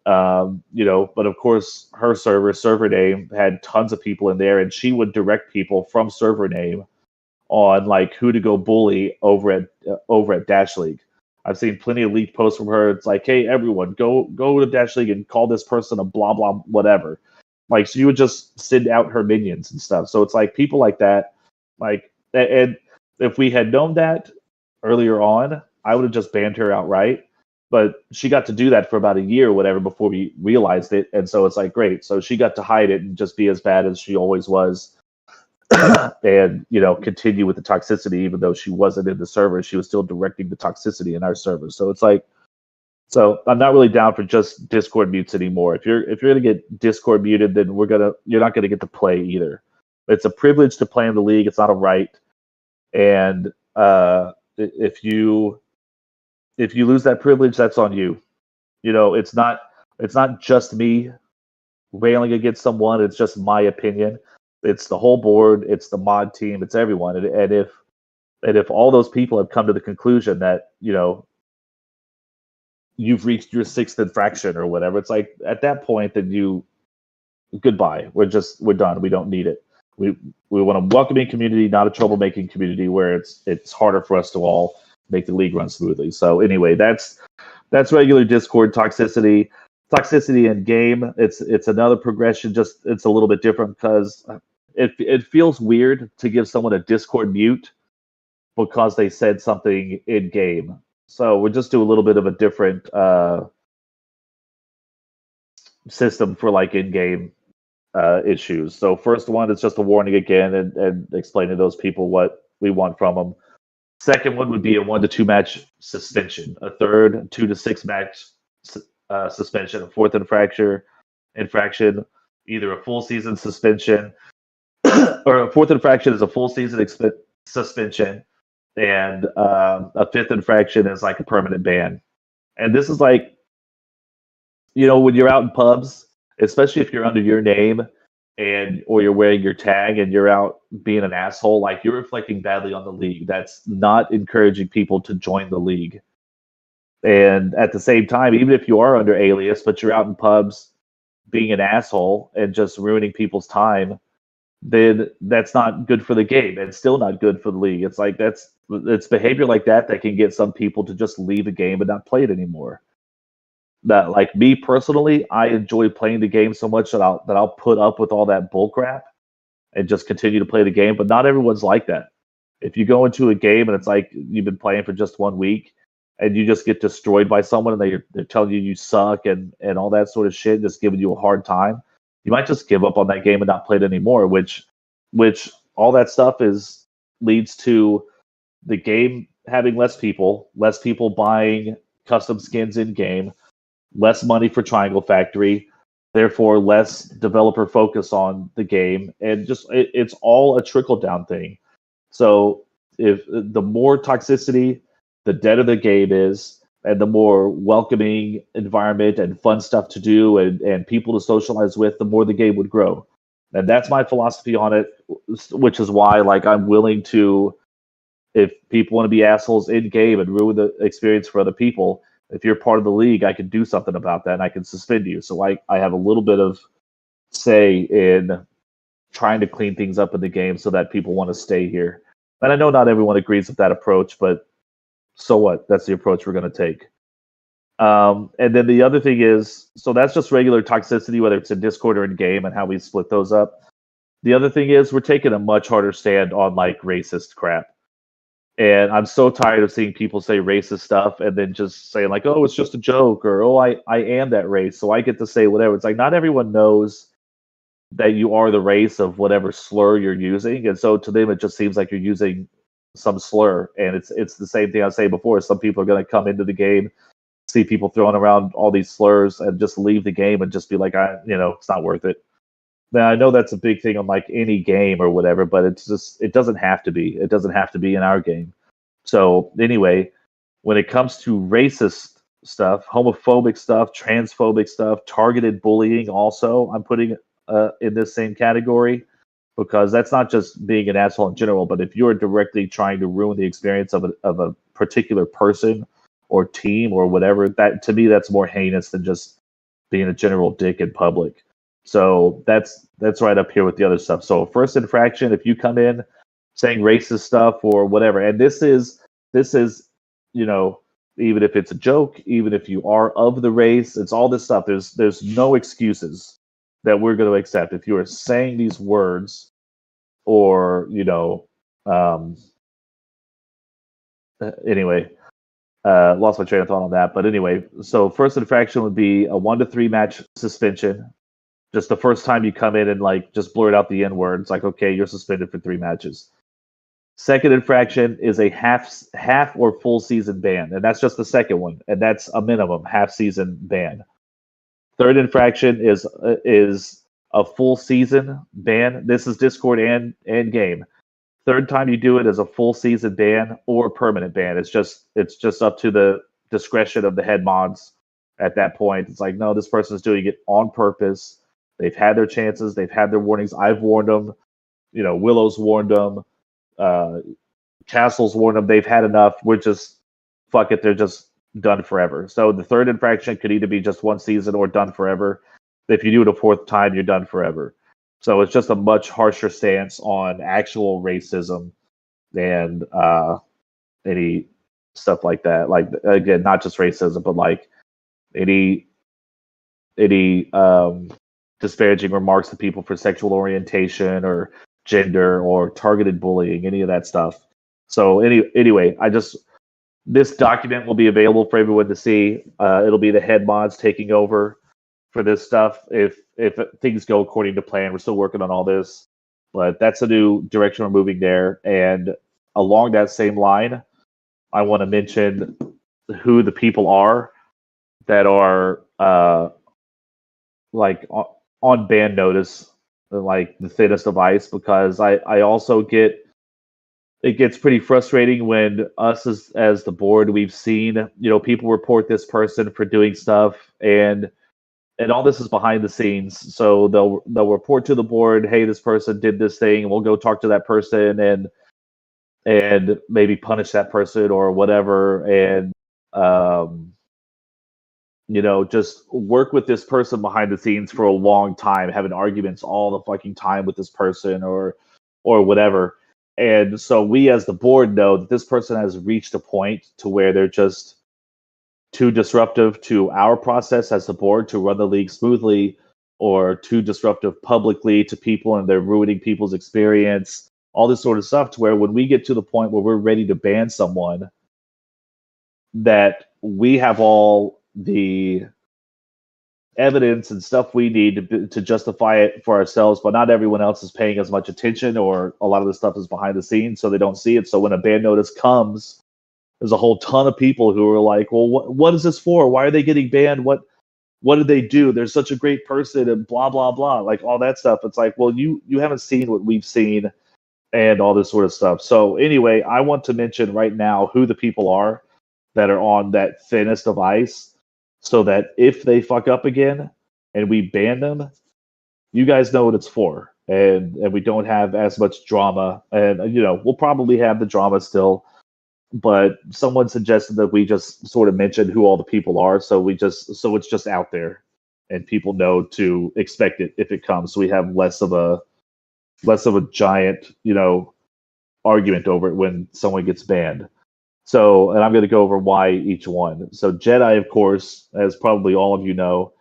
but of course her server name had tons of people in there, and she would direct people from server name on like who to go bully over at Dash League. I've seen plenty of leaked posts from her. It's like, hey, everyone, go to Dash League and call this person a blah, blah, whatever. Like, so you would just send out her minions and stuff. So it's like people like that. Like, and if we had known that earlier on, I would have just banned her outright. But she got to do that for about a year or whatever before we realized it. And so it's like, great. So she got to hide it and just be as bad as she always was. And continue with the toxicity, even though she wasn't in the server, she was still directing the toxicity in our server. So it's like, so I'm not really down for just Discord mutes anymore. If you're gonna get Discord muted, then you're not gonna get to play either. It's a privilege to play in the league. It's not a right. And if you lose that privilege, that's on you. It's not just me railing against someone. It's just my opinion. It's the whole board, it's the mod team, it's everyone. And if all those people have come to the conclusion that, you've reached your sixth infraction or whatever, it's like at that point then goodbye. We're done. We don't need it. We want a welcoming community, not a troublemaking community where it's harder for us to all make the league run smoothly. So anyway, that's regular Discord toxicity. Toxicity in game, it's another progression. Just it's a little bit different because it feels weird to give someone a Discord mute because they said something in game. So we'll just do a little bit of a different system for like in game issues. So first one is just a warning again and explain to those people what we want from them. Second one would be a 1 to 2 match suspension. A third 2 to 6 match suspension. A fourth infraction, either a full season suspension or a fourth infraction is a full season suspension, and a fifth infraction is like a permanent ban. And this is like, when you're out in pubs, especially if you're under your name or you're wearing your tag and you're out being an asshole, like you're reflecting badly on the league. That's not encouraging people to join the league. And at the same time, even if you are under alias, but you're out in pubs being an asshole and just ruining people's time, then that's not good for the game. It's still not good for the league. It's like it's behavior like that can get some people to just leave the game and not play it anymore. That, like me personally, I enjoy playing the game so much that I'll put up with all that bullcrap and just continue to play the game. But not everyone's like that. If you go into a game and it's like you've been playing for just 1 week and you just get destroyed by someone and they're telling you suck and all that sort of shit, just giving you a hard time, you might just give up on that game and not play it anymore, which all that stuff leads to the game having less people buying custom skins in game, less money for Triangle Factory, therefore less developer focus on the game, and just it's all a trickle-down thing. So if the more toxicity, the deader the game is, and the more welcoming environment and fun stuff to do and people to socialize with, the more the game would grow. And that's my philosophy on it, which is why, like, I'm willing to, if people want to be assholes in game and ruin the experience for other people, if you're part of the league, I can do something about that and I can suspend you. So I have a little bit of say in trying to clean things up in the game so that people want to stay here. And I know not everyone agrees with that approach, but so what? That's the approach we're going to take. And then the other thing is, so that's just regular toxicity, whether it's in Discord or in game, and how we split those up. The other thing is we're taking a much harder stand on like racist crap. And I'm so tired of seeing people say racist stuff and then just saying like, oh, it's just a joke, or oh, I am that race, so I get to say whatever. It's like not everyone knows that you are the race of whatever slur you're using, and so to them it just seems like you're using some slur. And it's the same thing I was saying before. Some people are going to come into the game, see people throwing around all these slurs, and just leave the game and just be like, it's not worth it. Now I know that's a big thing on like any game or whatever, but it doesn't have to be. It doesn't have to be in our game. So anyway, when it comes to racist stuff, homophobic stuff, transphobic stuff, targeted bullying, also I'm putting in this same category, because that's not just being an asshole in general, but if you're directly trying to ruin the experience of a particular person or team or whatever, that to me that's more heinous than just being a general dick in public. So that's right up here with the other stuff. So first infraction, if you come in saying racist stuff or whatever, and this is even if it's a joke, even if you are of the race, it's all this stuff. There's no excuses that we're going to accept if you are saying these words, or anyway, lost my train of thought on that. But anyway, so first infraction would be a 1 to 3 match suspension. Just the first time you come in and like just blurt out the N word, it's like, okay, you're suspended for 3 matches. Second infraction is a half or full season ban, and that's just the second one, and that's a minimum half season ban. Third infraction is a full season ban. This is Discord and game. Third time you do it is a full season ban or permanent ban. It's just up to the discretion of the head mods at that point. It's like, no, this person is doing it on purpose. They've had their chances. They've had their warnings. I've warned them. Willow's warned them. Castle's warned them. They've had enough. We're just, fuck it. They're just done forever. So the third infraction could either be just 1 season or done forever. If you do it a 4th time, you're done forever. So it's just a much harsher stance on actual racism and any stuff like that. Like, again, not just racism, but like any disparaging remarks to people for sexual orientation or gender or targeted bullying, any of that stuff. So anyway, this document will be available for everyone to see. It'll be the head mods taking over for this stuff if things go according to plan. We're still working on all this, but that's a new direction we're moving there. And along that same line, I want to mention who the people are that are on ban notice, like the thinnest of ice, because I also get it gets pretty frustrating when us as the board, we've seen, people report this person for doing stuff, and all this is behind the scenes. So they'll report to the board, hey, this person did this thing, and we'll go talk to that person and maybe punish that person or whatever, and just work with this person behind the scenes for a long time, having arguments all the fucking time with this person or whatever. And so we as the board know that this person has reached a point to where they're just too disruptive to our process as the board to run the league smoothly, or too disruptive publicly to people, and they're ruining people's experience, all this sort of stuff, to where when we get to the point where we're ready to ban someone, that we have all the evidence and stuff we need to justify it for ourselves, but not everyone else is paying as much attention, or a lot of the stuff is behind the scenes, so they don't see it. So when a ban notice comes, there's a whole ton of people who are like, well, what is this for? Why are they getting banned? What did they do? They're such a great person, and blah, blah, blah, like all that stuff. It's like, well, you haven't seen what we've seen and all this sort of stuff. So anyway, I want to mention right now who the people are that are on that thinnest of ice, so that if they fuck up again and we ban them, you guys know what it's for, and we don't have as much drama. And we'll probably have the drama still, but someone suggested that we just sort of mention who all the people are, so it's just out there and people know to expect it if it comes, so we have less of a giant argument over it when someone gets banned. So, and I'm going to go over why each one. So Jedi, of course, as probably all of you know,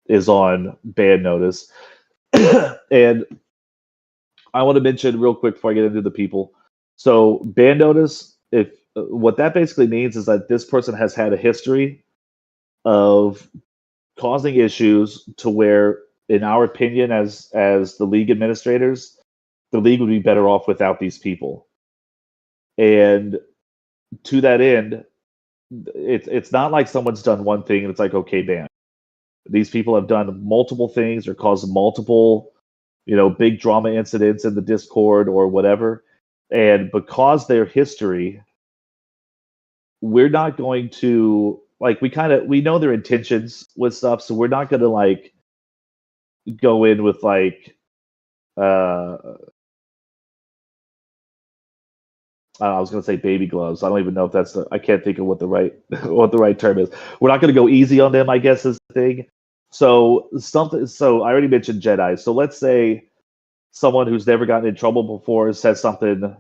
is on ban notice. And I want to mention real quick before I get into the people. So ban notice, what that basically means is that this person has had a history of causing issues to where, in our opinion, as the league administrators, the league would be better off without these people. And to that end, it's not like someone's done one thing and it's like, okay, ban. These people have done multiple things or caused multiple, big drama incidents in the Discord or whatever. And because their history, we're not going to, like, we know their intentions with stuff, so we're not going to, like, go in with, like, I was going to say baby gloves. I don't even know if that's I can't think of what the right term is. We're not going to go easy on them, I guess, is the thing. So I already mentioned Jedi. So let's say someone who's never gotten in trouble before says something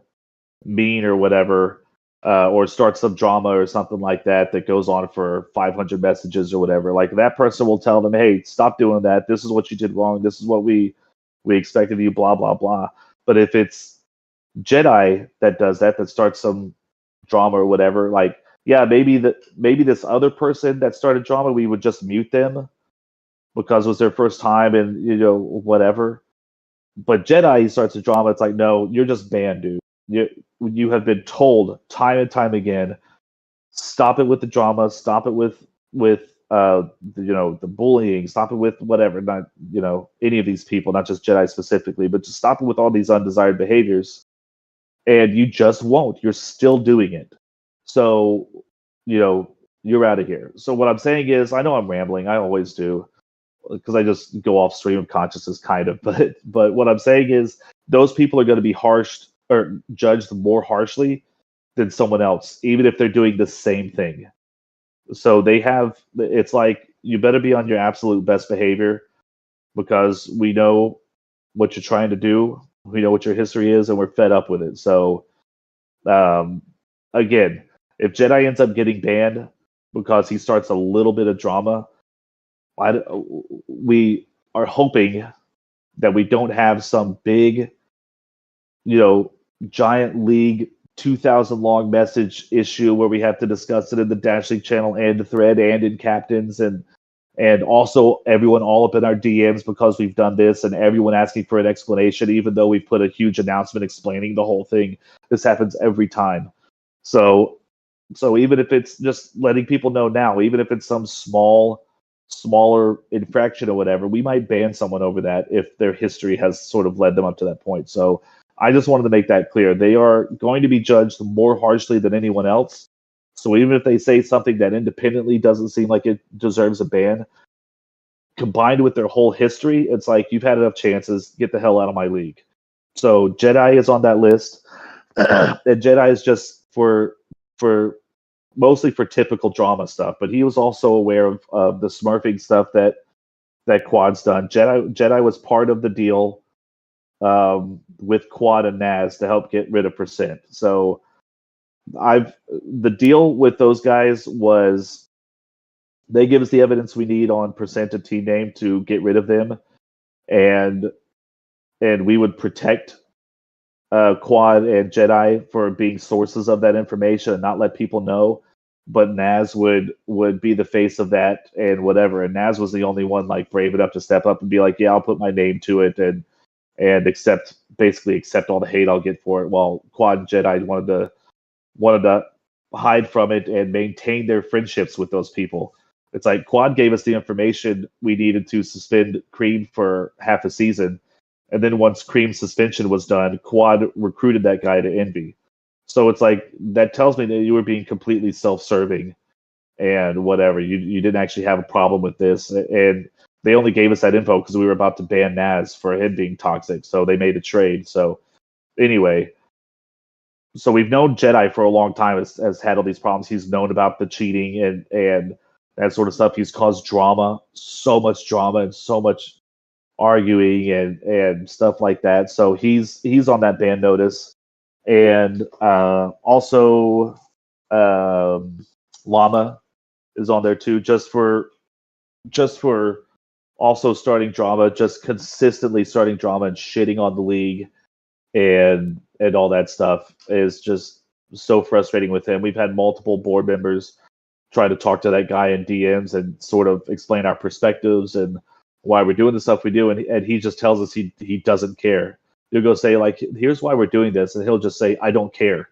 mean or whatever, or starts some drama or something like that goes on for 500 messages or whatever. Like, that person will tell them, hey, stop doing that. This is what you did wrong. This is what we expected of you, blah, blah, blah. But if it's Jedi that does that starts some drama or whatever, like, yeah, maybe this other person that started drama, we would just mute them because it was their first time and whatever. But Jedi starts a drama, it's like, no, you're just banned, dude. You have been told time and time again, stop it with the drama, stop it with the bullying, stop it with whatever, not any of these people, not just Jedi specifically, but just stop it with all these undesired behaviors. And you just won't. You're still doing it. So, you're out of here. So what I'm saying is, I know I'm rambling. I always do, because I just go off stream of consciousness, kind of. But what I'm saying is, those people are going to be harsh or judged more harshly than someone else, even if they're doing the same thing. So it's like, you better be on your absolute best behavior, because we know what you're trying to do. We know what your history is, and we're fed up with it. So, again, if Jedi ends up getting banned because he starts a little bit of drama, we are hoping that we don't have some big, giant league 2,000 long message issue where we have to discuss it in the Dash League channel and the thread and in captains, and also everyone all up in our DMs because we've done this, and everyone asking for an explanation, even though we put a huge announcement explaining the whole thing. This happens every time. So even if it's just letting people know now, even if it's some small smaller infraction or whatever, we might ban someone over that if their history has sort of led them up to that point. So I just wanted to make that clear. They are going to be judged more harshly than anyone else. So even if they say something that independently doesn't seem like it deserves a ban, combined with their whole history, it's like, you've had enough chances, get the hell out of my league. So Jedi is on that list. And Jedi is just for mostly for typical drama stuff, but he was also aware of the smurfing stuff that Quad's done. Jedi was part of the deal with Quad and Naz to help get rid of Percent. So the deal with those guys was they give us the evidence we need on Percent and Team Name to get rid of them, and we would protect Quad and Jedi for being sources of that information and not let people know. But Naz would be the face of that and whatever. And Naz was the only one like brave enough to step up and be like, yeah, I'll put my name to it and accept all the hate I'll get for it. While Quad and Jedi wanted to hide from it and maintain their friendships with those people. It's like Quad gave us the information we needed to suspend Cream for half a season. And then once Cream's suspension was done, Quad recruited that guy to Envy. So it's like, that tells me that you were being completely self-serving and whatever. You didn't actually have a problem with this. And they only gave us that info because we were about to ban Naz for him being toxic. So they made a trade. So anyway, so we've known Jedi for a long time has had all these problems. He's known about the cheating and that sort of stuff. He's caused drama, so much drama and so much arguing and stuff like that. So he's on that ban notice. And also Llama is on there too, just for also starting drama, just consistently starting drama and shitting on the league and all that stuff is just so frustrating with him. We've had multiple board members try to talk to that guy in DMs and sort of explain our perspectives and why we're doing the stuff we do, and he just tells us he doesn't care. He'll go say, like, here's why we're doing this, and he'll just say, I don't care.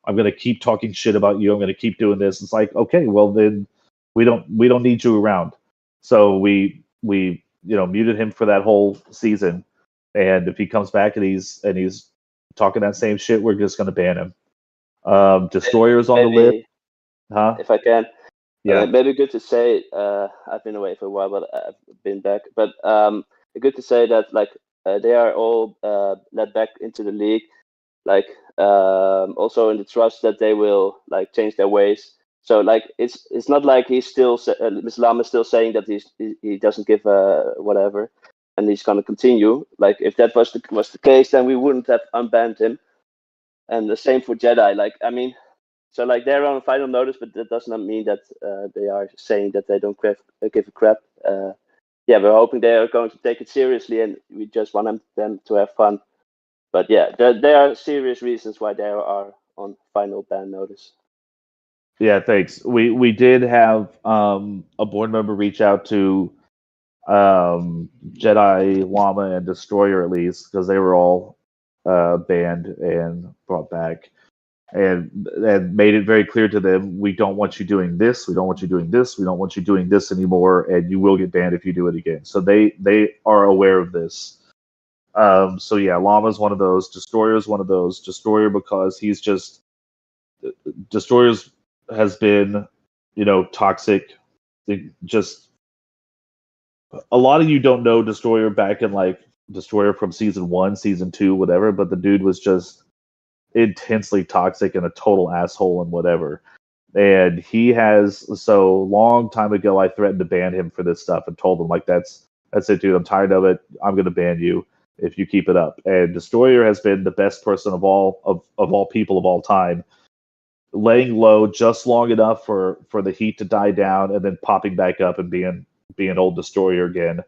I'm going to keep talking shit about you. I'm going to keep doing this. It's like, okay, well then we don't need you around. So we muted him for that whole season, and if he comes back and he's talking that same shit, we're just going to ban him. Destroyer's on the list, huh? If I can, yeah, maybe good to say. I've been away for a while, but I've been back. But good to say that like they are all led back into the league, like also in the trust that they will like change their ways. So like it's not like he's still Islam is still saying that he doesn't give whatever, and he's gonna continue. Like if that was the case, then we wouldn't have unbanned him. And the same for Jedi. Like I mean, so like they're on final notice, but that does not mean that they are saying that they don't give a crap. Yeah, we're hoping they are going to take it seriously, and we just want them to have fun. But yeah, there are serious reasons why they are on final ban notice. Yeah, thanks. We did have a board member reach out to Jedi, Llama, and Destroyer at least, because they were all banned and brought back, and made it very clear to them, we don't want you doing this, we don't want you doing this, we don't want you doing this anymore, and you will get banned if you do it again. So they are aware of this. So yeah, Llama's one of those. Destroyer's one of those. Destroyer, because he's just Destroyer's has been, toxic. Just a lot of you don't know Destroyer back in like Destroyer from season 1, season 2, whatever, but the dude was just intensely toxic and a total asshole and whatever. And he has, so long time ago, I threatened to ban him for this stuff and told him like, that's it, dude. I'm tired of it. I'm going to ban you if you keep it up. And Destroyer has been the best person of all people of all time, laying low just long enough for the heat to die down and then popping back up and being old Destroyer again.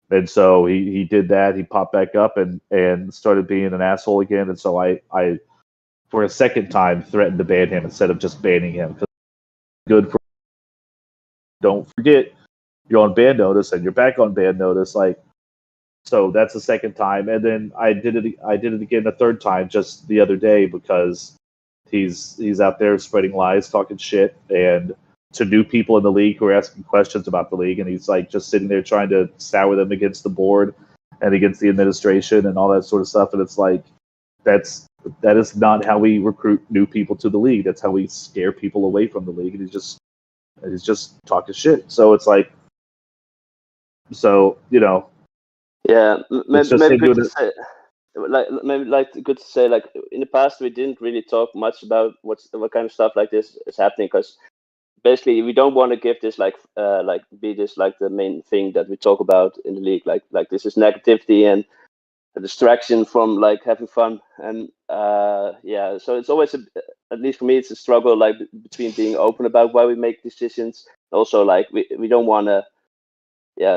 And so he did that. He popped back up and started being an asshole again. And so I for a second time threatened to ban him instead of just banning him. Good for, don't forget, you're on ban notice and you're back on ban notice. Like, so that's the second time. And then I did it again a third time just the other day because he's out there spreading lies, talking shit, and to new people in the league who are asking questions about the league, and he's like just sitting there trying to sour them against the board and against the administration and all that sort of stuff. And it's like that is not how we recruit new people to the league. That's how we scare people away from the league. And he's just talking shit. So it's like, yeah, maybe good to say. Good to say. Like in the past, we didn't really talk much about what kind of stuff like this is happening, because basically we don't want to give this be this like the main thing that we talk about in the league. Like this is negativity and a distraction from like having fun. And so it's always at least for me, it's a struggle like between being open about why we make decisions. Also, like we don't want to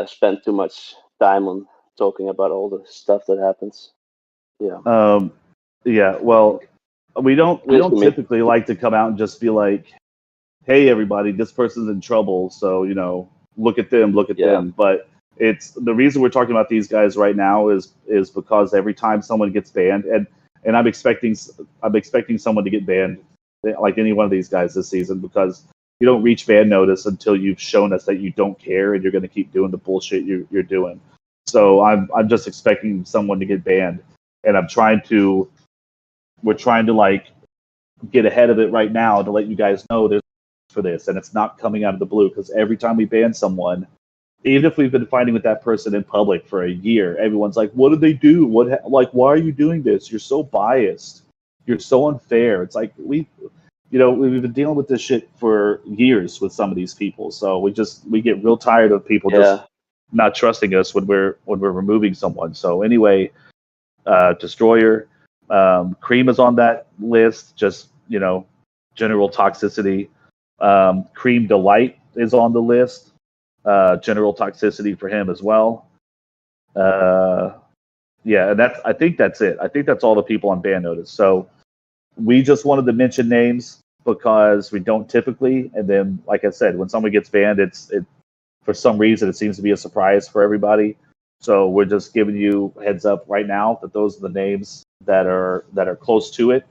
spend too much time on talking about all the stuff that happens. Well, we don't typically like to come out and just be like, hey everybody, this person's in trouble, so look at them. But it's the reason we're talking about these guys right now is because every time someone gets banned, and I'm expecting someone to get banned, like any one of these guys this season, because you don't reach ban notice until you've shown us that you don't care and you're going to keep doing the bullshit you're doing. So I'm just expecting someone to get banned, and we're trying to like get ahead of it right now to let you guys know there's for this, and it's not coming out of the blue, because every time we ban someone, even if we've been fighting with that person in public for a year, everyone's like, what did they do? Why are you doing this? You're so biased. You're so unfair. It's like we've been dealing with this shit for years with some of these people. So we get real tired of people just not trusting us when we're removing someone. So anyway, Destroyer, Cream is on that list, just general toxicity. Cream Delight is on the list. General toxicity for him as well. And I think that's it. I think that's all the people on ban notice. So we just wanted to mention names because we don't typically. And then, like I said, when someone gets banned, it for some reason it seems to be a surprise for everybody. So we're just giving you a heads up right now that those are the names that are close to it.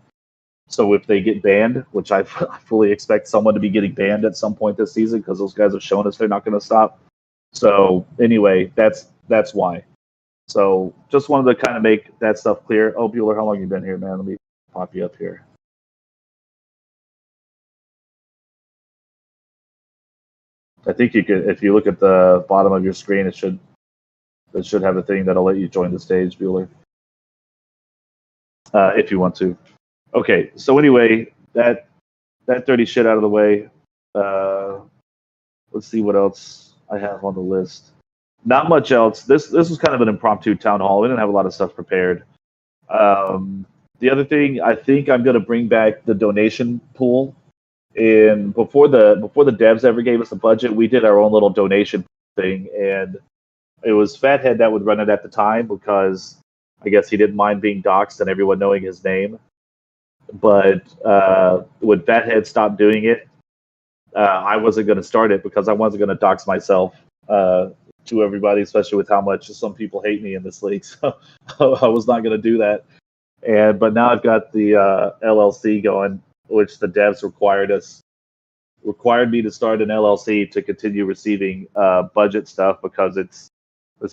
So if they get banned, which I fully expect someone to be getting banned at some point this season, because those guys have shown us they're not going to stop. So anyway, that's why. So just wanted to kind of make that stuff clear. Oh, Bueller, how long have you been here, man? Let me pop you up here. I think you could, if you look at the bottom of your screen, it should have a thing that'll let you join the stage, Bueller, if you want to. Okay, so anyway, that dirty shit out of the way. Let's see what else I have on the list. Not much else. This was kind of an impromptu town hall. We didn't have a lot of stuff prepared. The other thing, I think I'm going to bring back the donation pool. And before the devs ever gave us a budget, we did our own little donation thing, and it was Fathead that would run it at the time because I guess he didn't mind being doxxed and everyone knowing his name. But when Fathead stopped doing it, I wasn't going to start it because I wasn't going to dox myself to everybody, especially with how much some people hate me in this league. So I was not going to do that. But now I've got the LLC going, which the devs required me to start an LLC to continue receiving budget stuff, because it's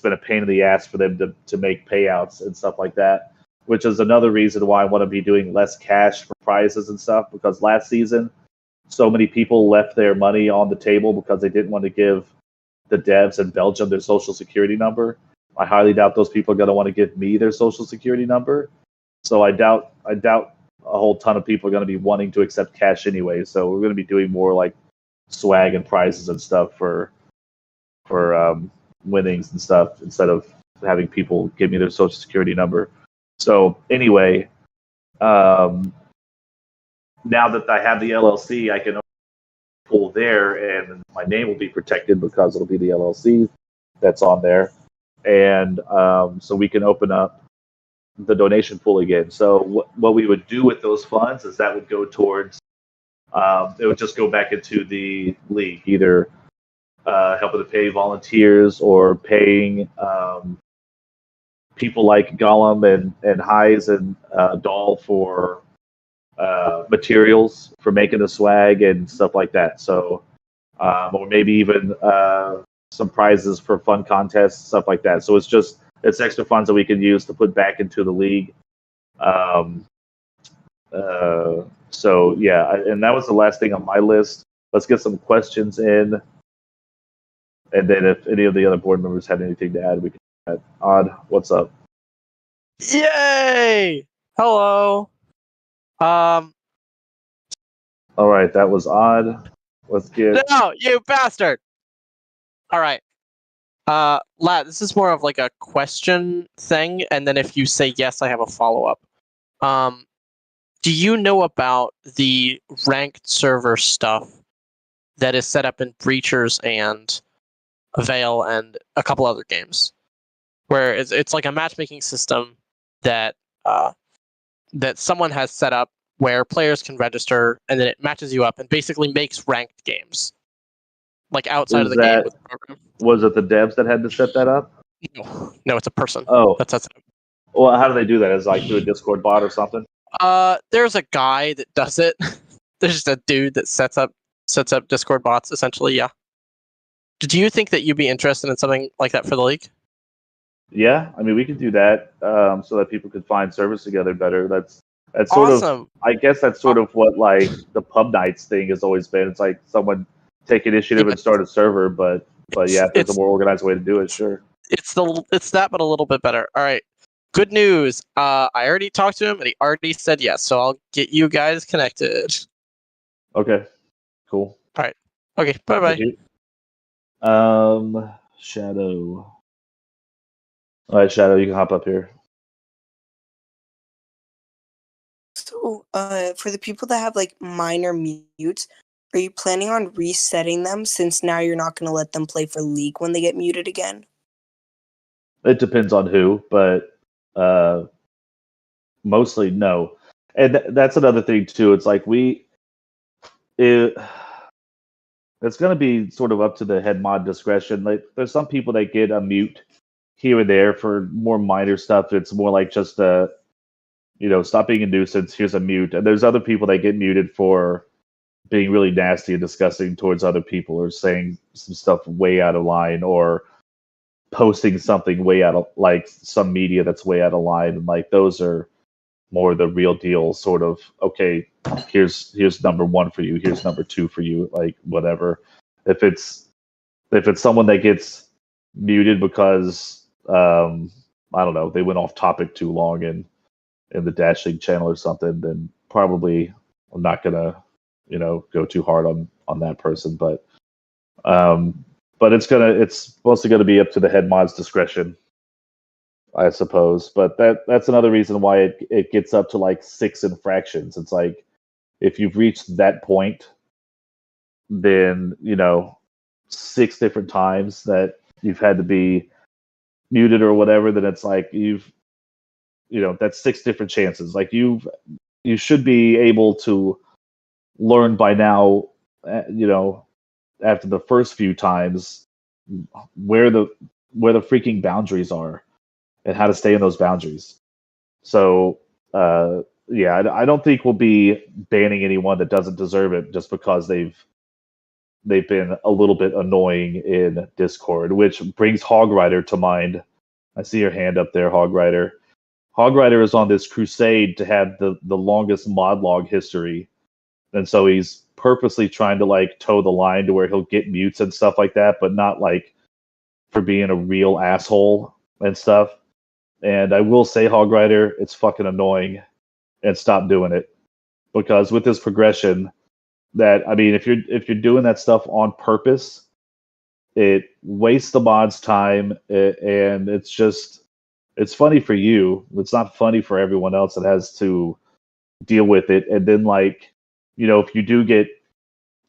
been a pain in the ass for them to make payouts and stuff like that, which is another reason why I want to be doing less cash for prizes and stuff, because last season so many people left their money on the table because they didn't want to give the devs in Belgium their social security number. I highly doubt those people are going to want to give me their social security number. So I doubt a whole ton of people are going to be wanting to accept cash anyway. So we're going to be doing more like swag and prizes and stuff for winnings and stuff, instead of having people give me their social security number. So anyway, now that I have the LLC, I can pull there, and my name will be protected because it'll be the LLC that's on there. And so we can open up the donation pool again. So what we would do with those funds is that would go towards, it would just go back into the league, either helping to pay volunteers or paying people like Gollum and Highs and Doll for materials for making the swag and stuff like that. So or maybe even some prizes for fun contests, stuff like that. So it's extra funds that we can use to put back into the league. So yeah, and that was the last thing on my list. Let's get some questions in, and then if any of the other board members had anything to add, we can add. Odd, what's up? Yay! Hello. All right, that was Odd. Let's get. No, you bastard! All right. Lat, this is more of like a question thing, and then if you say yes, I have a follow-up. Do you know about the ranked server stuff that is set up in Breachers and Veil and a couple other games, where it's like a matchmaking system that that someone has set up where players can register, and then it matches you up and basically makes ranked games, like outside of the game with the program. Was it the devs that had to set that up? No, it's a person. Oh, that sets it up. Well, how do they do that? Is it like through a Discord bot or something? There's a guy that does it. There's just a dude that sets up Discord bots, essentially. Yeah. Do you think that you'd be interested in something like that for the league? Yeah, I mean, we could do that so that people could find servers together better. That's sort awesome. of. I guess that's sort of what like the pub nights thing has always been. It's like someone take initiative and start a server, but yeah, if there's a more organized way to do it, sure. It's that, but a little bit better. All right. Good news. I already talked to him, and he already said yes. So I'll get you guys connected. Okay. Cool. All right. Okay. Bye-bye. Shadow. All right, Shadow, you can hop up here. So, for the people that have like minor mutes, are you planning on resetting them since now you're not going to let them play for League when they get muted again? It depends on who, but mostly no. And that's another thing too. It's like it's going to be sort of up to the head mod discretion. Like there's some people that get a mute here and there for more minor stuff. It's more like just stop being a nuisance. Here's a mute. And there's other people that get muted for being really nasty and disgusting towards other people, or saying some stuff way out of line, or posting something way out of like some media that's way out of line. And like those are more the real deal sort of, okay, here's number 1 for you, here's number 2 for you, like whatever. If it's someone that gets muted because I don't know, they went off topic too long in the Dash League channel or something, then probably I'm not gonna go too hard on that person. But it's mostly gonna be up to the head mod's discretion, I suppose. But that's another reason why it gets up to like 6 infractions. It's like if you've reached that point, then 6 different times that you've had to be muted or whatever, then it's like that's 6 different chances. Like you should be able to learn by now, after the first few times, where the freaking boundaries are and how to stay in those boundaries. So yeah, I don't think we'll be banning anyone that doesn't deserve it just because they've been a little bit annoying in Discord, which brings Hogrider to mind. I see your hand up there, Hogrider. Hogrider is on this crusade to have the longest mod log history, and so he's purposely trying to like toe the line to where he'll get mutes and stuff like that, but not like for being a real asshole and stuff. And I will say, Hogrider, it's fucking annoying, and stop doing it, because with this progression, that, I mean, if you're doing that stuff on purpose, it wastes the mod's time, and it's funny for you. It's not funny for everyone else that has to deal with it. And then, like, if you do get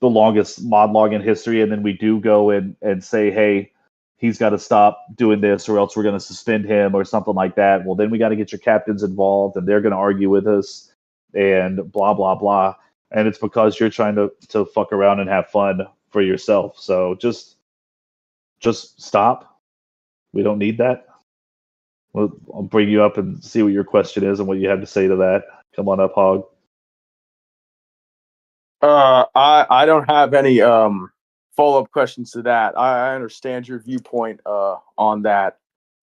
the longest mod log in history, and then we do go and say, hey, he's got to stop doing this, or else we're going to suspend him or something like that. Well, then we got to get your captains involved, and they're going to argue with us, and blah, blah, blah. And it's because you're trying to fuck around and have fun for yourself. So just stop. We don't need that. I'll bring you up and see what your question is and what you have to say to that. Come on up, Hog. I don't have any follow-up questions to that. I understand your viewpoint on that.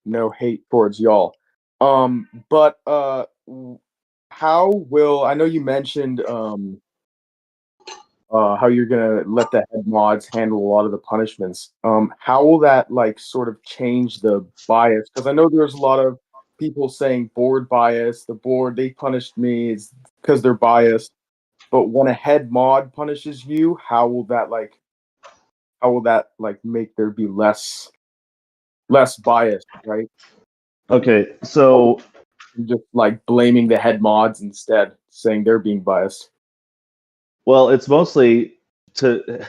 No hate towards y'all. But how will, I know you mentioned how you're gonna let the head mods handle a lot of the punishments. How will that like sort of change the bias? Because I know there's a lot of people saying board bias. The board, they punished me, it's because they're biased. But when a head mod punishes you, how will that make there be less bias, right? Okay, so just like blaming the head mods instead, saying they're being biased. Well, it's mostly to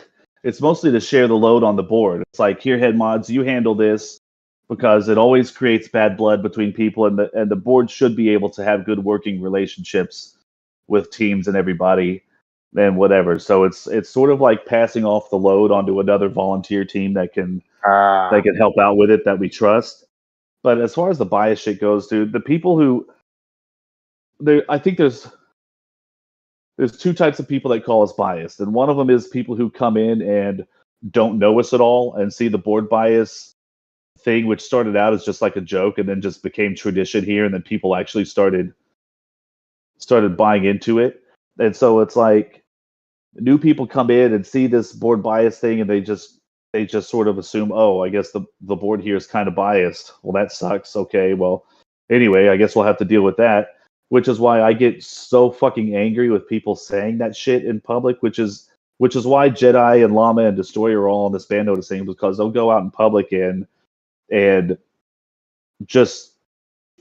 share the load on the board. It's like, here, head mods, you handle this, because it always creates bad blood between people, and the board should be able to have good working relationships with teams and everybody and whatever. So it's sort of like passing off the load onto another volunteer team that can help out with it, that we trust. But as far as the bias shit goes, dude, the people who I think there's two types of people that call us biased, and one of them is people who come in and don't know us at all and see the board bias thing, which started out as just like a joke and then just became tradition here, and then people actually started buying into it. And so it's like new people come in and see this board bias thing, and they just sort of assume, oh, I guess the board here is kind of biased. Well, that sucks. Okay, well, anyway, I guess we'll have to deal with that. Which is why I get so fucking angry with people saying that shit in public, which is why Jedi and Llama and Destroyer are all on this band noticing, because they'll go out in public and just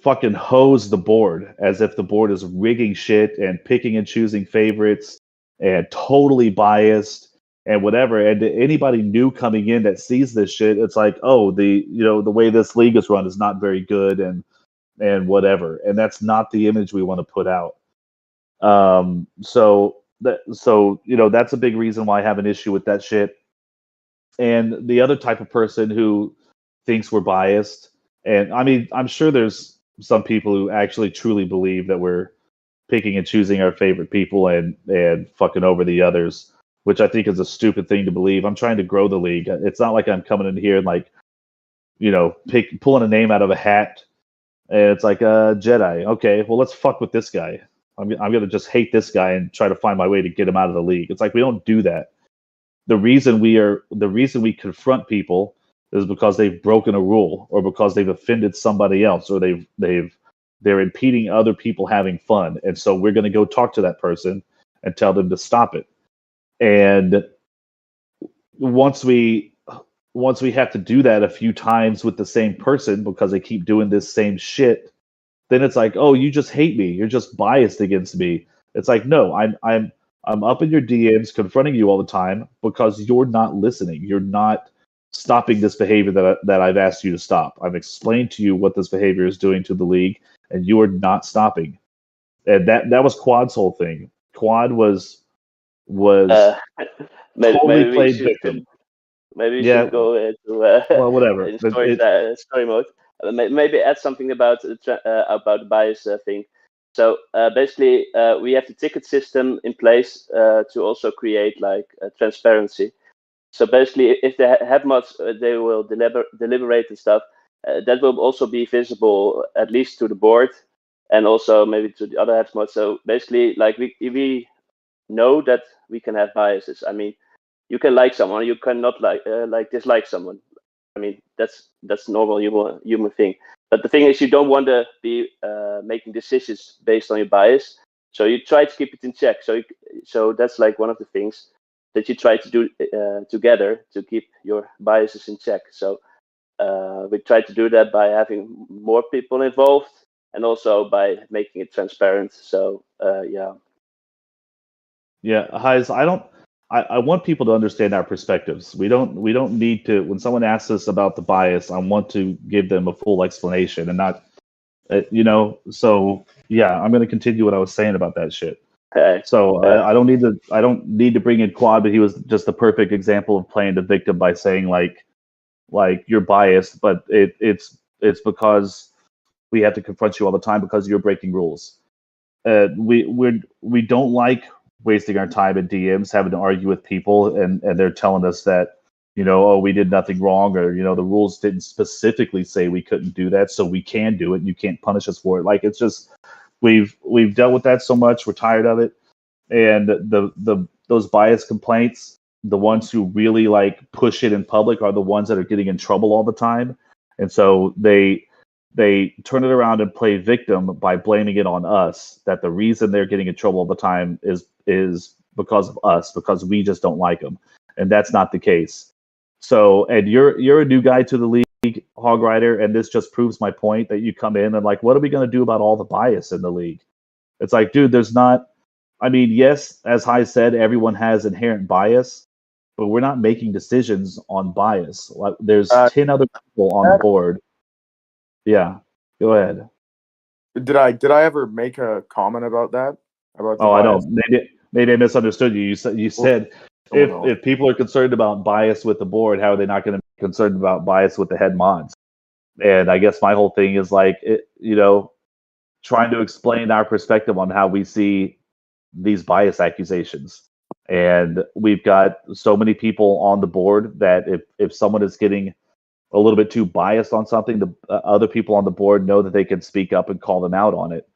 fucking hose the board as if the board is rigging shit and picking and choosing favorites and totally biased and whatever. And anybody new coming in that sees this shit, it's like, oh, the way this league is run is not very good and whatever, and that's not the image we want to put out. So that's a big reason why I have an issue with that shit. And the other type of person who thinks we're biased, and I mean, I'm sure there's some people who actually truly believe that we're picking and choosing our favorite people and fucking over the others, which I think is a stupid thing to believe. I'm trying to grow the league. It's not like I'm coming in here and like, pulling a name out of a hat. And it's like, Jedi. Okay, well, let's fuck with this guy. I'm gonna just hate this guy and try to find my way to get him out of the league. It's like, we don't do that. The reason we confront people is because they've broken a rule, or because they've offended somebody else, or they're impeding other people having fun. And so we're gonna go talk to that person and tell them to stop it. And once we have to do that a few times with the same person because they keep doing this same shit, then it's like, oh, you just hate me. You're just biased against me. It's like, no, I'm up in your DMs confronting you all the time because you're not listening. You're not stopping this behavior that I've asked you to stop. I've explained to you what this behavior is doing to the league, and you are not stopping. And that was Quad's whole thing. Quad was totally played victim. Maybe we should go into well, whatever. In story mode. Maybe add something about the bias thing. So basically, we have the ticket system in place to also create like transparency. So basically, if the head mods they will deliberate and stuff, that will also be visible at least to the board, and also maybe to the other head mods. So basically, like we know that we can have biases. I mean, you can like someone, you cannot dislike someone. I mean, that's normal human thing. But the thing is, you don't want to be making decisions based on your bias. So you try to keep it in check. So that's like one of the things that you try to do together to keep your biases in check. So we try to do that by having more people involved and also by making it transparent. So yeah. Yeah, Heiz, I want people to understand our perspectives. We don't need to, when someone asks us about the bias, I want to give them a full explanation and not, so yeah, I'm going to continue what I was saying about that shit. Okay. So I don't need to bring in Quad, but he was just the perfect example of playing the victim by saying like you're biased, but it's because we have to confront you all the time because you're breaking rules. We don't like wasting our time in DMs having to argue with people and they're telling us that oh, we did nothing wrong, or the rules didn't specifically say we couldn't do that, so we can do it. And you can't punish us for it. Like, it's just we've dealt with that so much. We're tired of it, and those bias complaints, the ones who really like push it in public are the ones that are getting in trouble all the time, and so they turn it around and play victim by blaming it on us. That the reason they're getting in trouble all the time is because of us, because we just don't like them, and that's not the case. So, and you're a new guy to the league, Hog Rider, and this just proves my point that you come in and like, what are we going to do about all the bias in the league? It's like, dude, there's not. I mean, yes, as Hai said, everyone has inherent bias, but we're not making decisions on bias. Like, there's 10 other people on the board. Yeah, go ahead. Did I ever make a comment about that? About the bias? I don't. Maybe I misunderstood you. You said if people are concerned about bias with the board, how are they not going to be concerned about bias with the head mods? And I guess my whole thing is like, trying to explain our perspective on how we see these bias accusations. And we've got so many people on the board that if someone is getting a little bit too biased on something, the other people on the board know that they can speak up and call them out on it.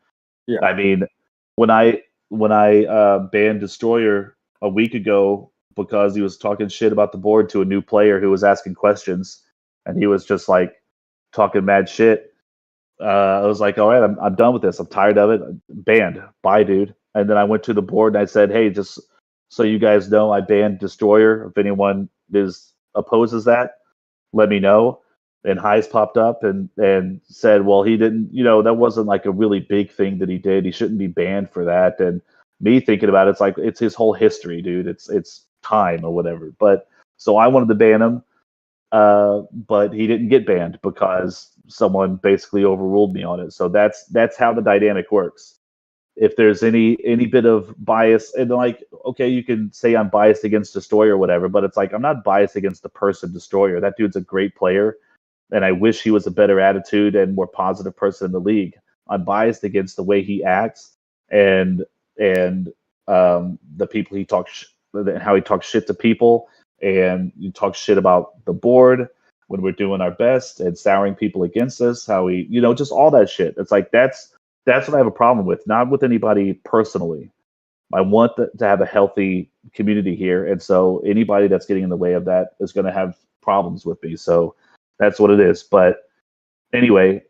Yeah. I mean, when I banned Destroyer a week ago because he was talking shit about the board to a new player who was asking questions, and he was just like talking mad shit, I was like, all right, I'm done with this. I'm tired of it. Banned. Bye, dude. And then I went to the board and I said, hey, just so you guys know, I banned Destroyer. If anyone opposes that, let me know. And Highs popped up and said, well, he didn't, that wasn't like a really big thing that he did. He shouldn't be banned for that. And me thinking about it, it's like, it's his whole history, dude. It's time or whatever. But so I wanted to ban him, but he didn't get banned because someone basically overruled me on it. So that's how the dynamic works. If there's any bit of bias, and like, okay, you can say I'm biased against Destroyer or whatever, but it's like, I'm not biased against the person Destroyer. That dude's a great player, and I wish he was a better attitude and more positive person in the league. I'm biased against the way he acts and the people he talks, how he talks shit to people, and you talk shit about the board when we're doing our best and souring people against us. How we, just all that shit. It's like that's what I have a problem with, not with anybody personally. I want to have a healthy community here, and so anybody that's getting in the way of that is going to have problems with me. So that's what it is. But anyway,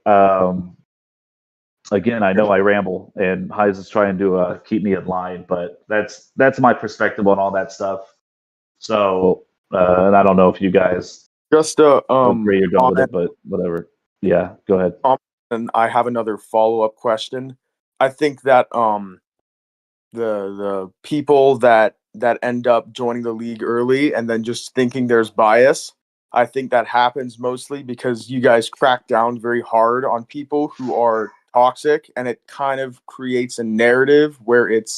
again, I know I ramble, and Heiss is trying to keep me in line, but that's my perspective on all that stuff. So, and I don't know if you guys just agree or don't with it, but whatever. Yeah, go ahead. And I have another follow-up question. I think that the people that end up joining the league early and then just thinking there's bias, I think that happens mostly because you guys crack down very hard on people who are toxic, and it kind of creates a narrative where it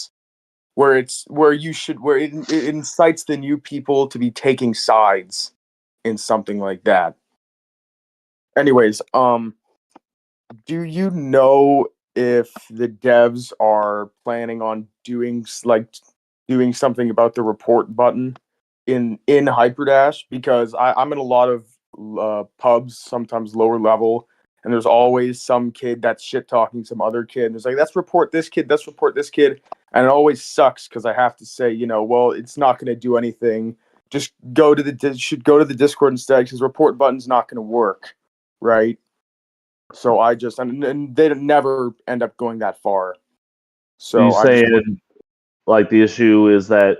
incites the new people to be taking sides in something like that. Anyways, do you know if the devs are planning on doing something about the report button in Hyperdash? Because I'm in a lot of pubs, sometimes lower level, and there's always some kid that's shit talking some other kid. And it's like, let's report this kid, and it always sucks because I have to say, well, it's not going to do anything. Just go to the Discord instead, because report button's not going to work, right? So and they never end up going that far. So you saying like the issue is that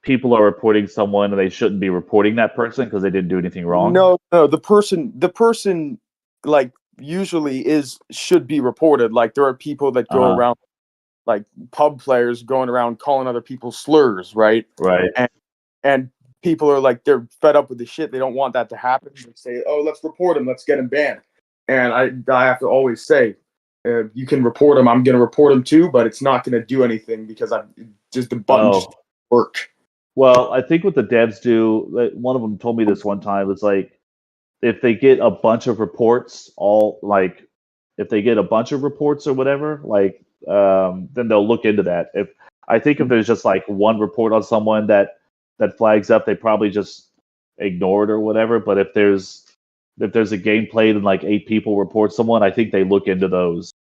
people are reporting someone and they shouldn't be reporting that person because they didn't do anything wrong? No, the person like usually should be reported. Like, there are people that go around, like pub players going around calling other people slurs, right? Right. And people are like, they're fed up with the shit. They don't want that to happen. They say, oh, let's report him. Let's get him banned. And I have to always say, you can report him. I'm going to report him too, but it's not going to do anything because the button just work. Well, I think what the devs do, one of them told me this one time, it's like, if they get a bunch of reports, or whatever, like, then they'll look into that. If there's just like one report on someone that flags up, they probably just, ignored or whatever. But if there's a game played and like 8 people report someone, I think they look into those.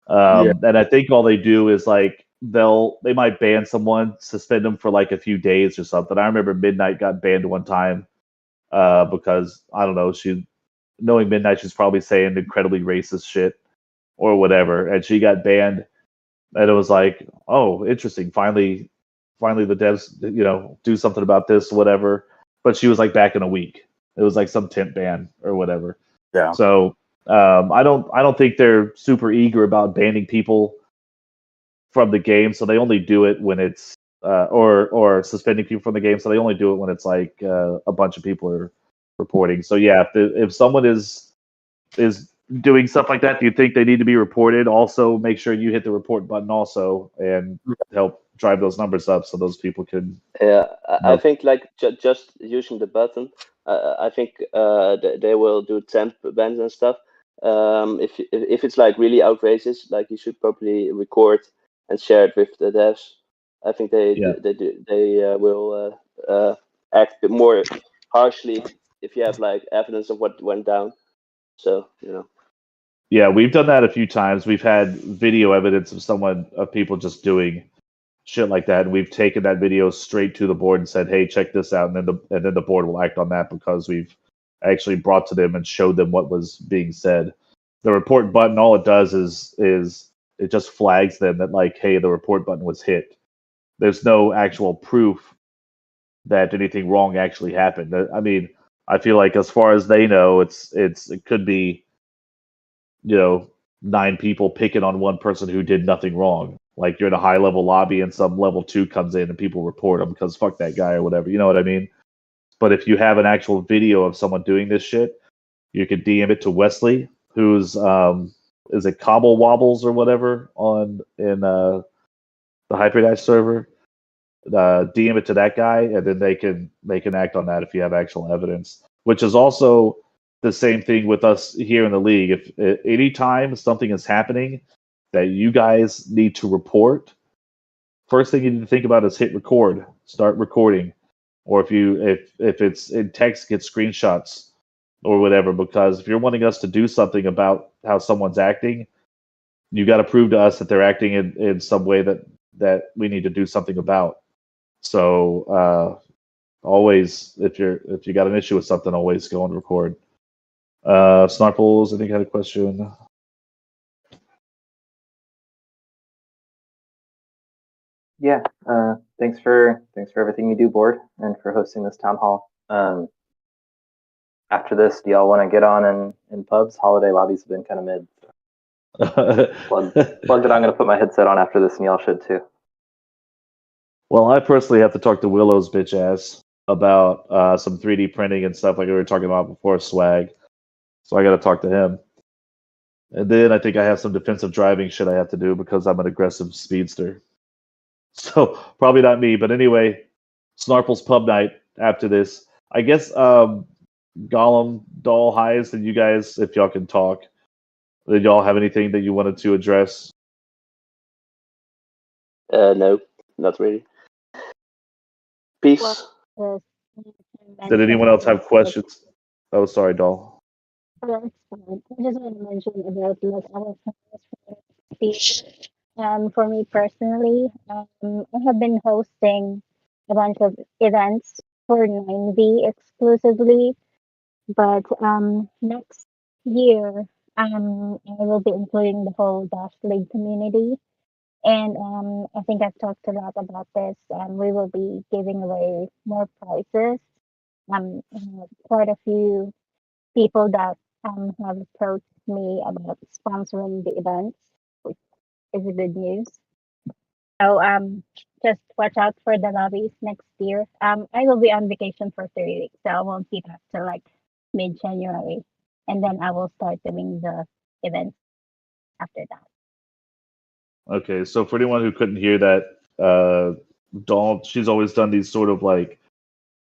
And I think all they do is like they might ban someone, suspend them for like a few days or something. I remember Midnight got banned one time because I don't know, knowing Midnight, she's probably saying incredibly racist shit or whatever, and she got banned. And it was like, oh, interesting. Finally the devs, do something about this, whatever. But she was like back in a week. It was like some temp ban or whatever. Yeah. So I don't think they're super eager about banning people from the game. So they only do it when it's or suspending people from the game. So they only do it when it's like a bunch of people are reporting. So yeah, if someone is doing stuff like that, do you think they need to be reported? Also, make sure you hit the report button also and help drive those numbers up so those people can. Yeah, I think like just using the button, I think they will do temp bans and stuff. If it's like really outrageous, like you should probably record and share it with the devs. I think they will act more harshly if you have like evidence of what went down. So Yeah, we've done that a few times. We've had video evidence of people just doing shit like that, and we've taken that video straight to the board and said, "Hey, check this out," and then the board will act on that because we've actually brought to them and showed them what was being said. The report button, all it does is it just flags them that like, hey, the report button was hit. There's no actual proof that anything wrong actually happened. I mean, I feel like as far as they know, it could be 9 people picking on one person who did nothing wrong. Like you're in a high level lobby and some level 2 comes in and people report them because fuck that guy or whatever. You know what I mean? But if you have an actual video of someone doing this shit, you could DM it to Wesley, who's is it Cobble Wobbles or whatever in the Hyperdash server. DM it to that guy, and then they can act on that if you have actual evidence. Which is also the same thing with us here in the league. If anytime something is happening that you guys need to report, first thing you need to think about is hit record, start recording, or if it's in text, get screenshots or whatever. Because if you're wanting us to do something about how someone's acting, you got to prove to us that they're acting in some way that we need to do something about. So always, if you got an issue with something, always go and record. Snarples, I think had a question. Yeah, thanks for everything you do, board, and for hosting this town hall. After this, do y'all want to get on in pubs? Holiday lobbies have been kind of mid. Plugged it. I'm going to put my headset on after this, and y'all should too. Well, I personally have to talk to Willow's bitch ass about some 3D printing and stuff like we were talking about before, swag. So I got to talk to him. And then I think I have some defensive driving shit I have to do because I'm an aggressive speedster. So probably not me, but anyway, Snarple's pub night after this. I guess Gollum, Doll, Highest, and you guys, if y'all can talk, did y'all have anything that you wanted to address? No, not really. Peace. Did anyone else have questions? Oh, sorry, Doll. I just want to mention about like our speech. For me personally, I have been hosting a bunch of events for 9V exclusively, but next year I will be including the whole Dash League community, and I think I've talked a lot about this. We will be giving away more prizes. Quite a few people that have approached me about sponsoring the events, which is a good news. So just watch out for the lobbies next year. I will be on vacation for 3 weeks, so I won't be back till like mid-January, and then I will start doing the events after that. Okay, so for anyone who couldn't hear that, Dawn, she's always done these sort of like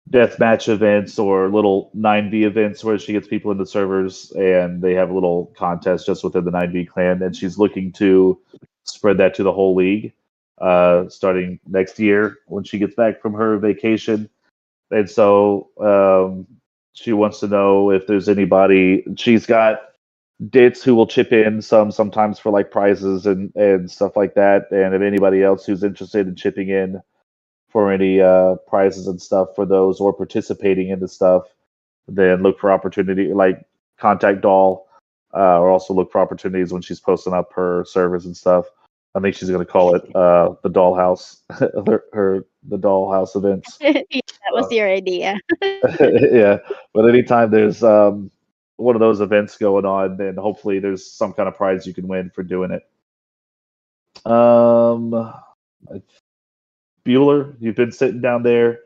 deathmatch events or little 9V events where she gets people into servers and they have a little contest just within the 9V clan, and she's looking to spread that to the whole league starting next year when she gets back from her vacation. And so she wants to know if there's anybody. She's got Dits who will chip in sometimes for like prizes and stuff like that. And if anybody else who's interested in chipping in for any prizes and stuff for those or participating in the stuff, then look for opportunity, like contact Doll, or also look for opportunities when she's posting up her servers and stuff. I think she's going to call it the Dollhouse, the Dollhouse events. Yeah, that was your idea. Yeah, but anytime there's one of those events going on, then hopefully there's some kind of prize you can win for doing it. Bueller, you've been sitting down there.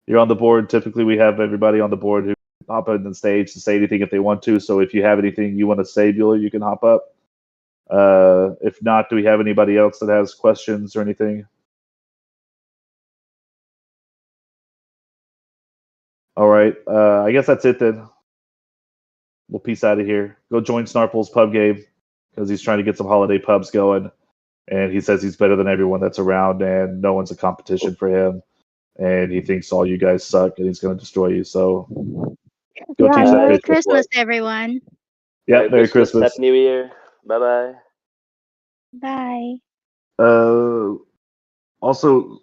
You're on the board. Typically, we have everybody on the board who hop on the stage to say anything if they want to. So if you have anything you want to say, Bueller, you can hop up. If not, do we have anybody else that has questions or anything? All right. I guess that's it then. We'll peace out of here. Go join Snarple's pub game because he's trying to get some holiday pubs going. And he says he's better than everyone that's around and no one's a competition for him. And he thinks all you guys suck and he's going to destroy you. So go teach that Merry bitch Christmas, everyone. Yeah, Merry Christmas. Happy New Year. Bye-bye. Bye. Also,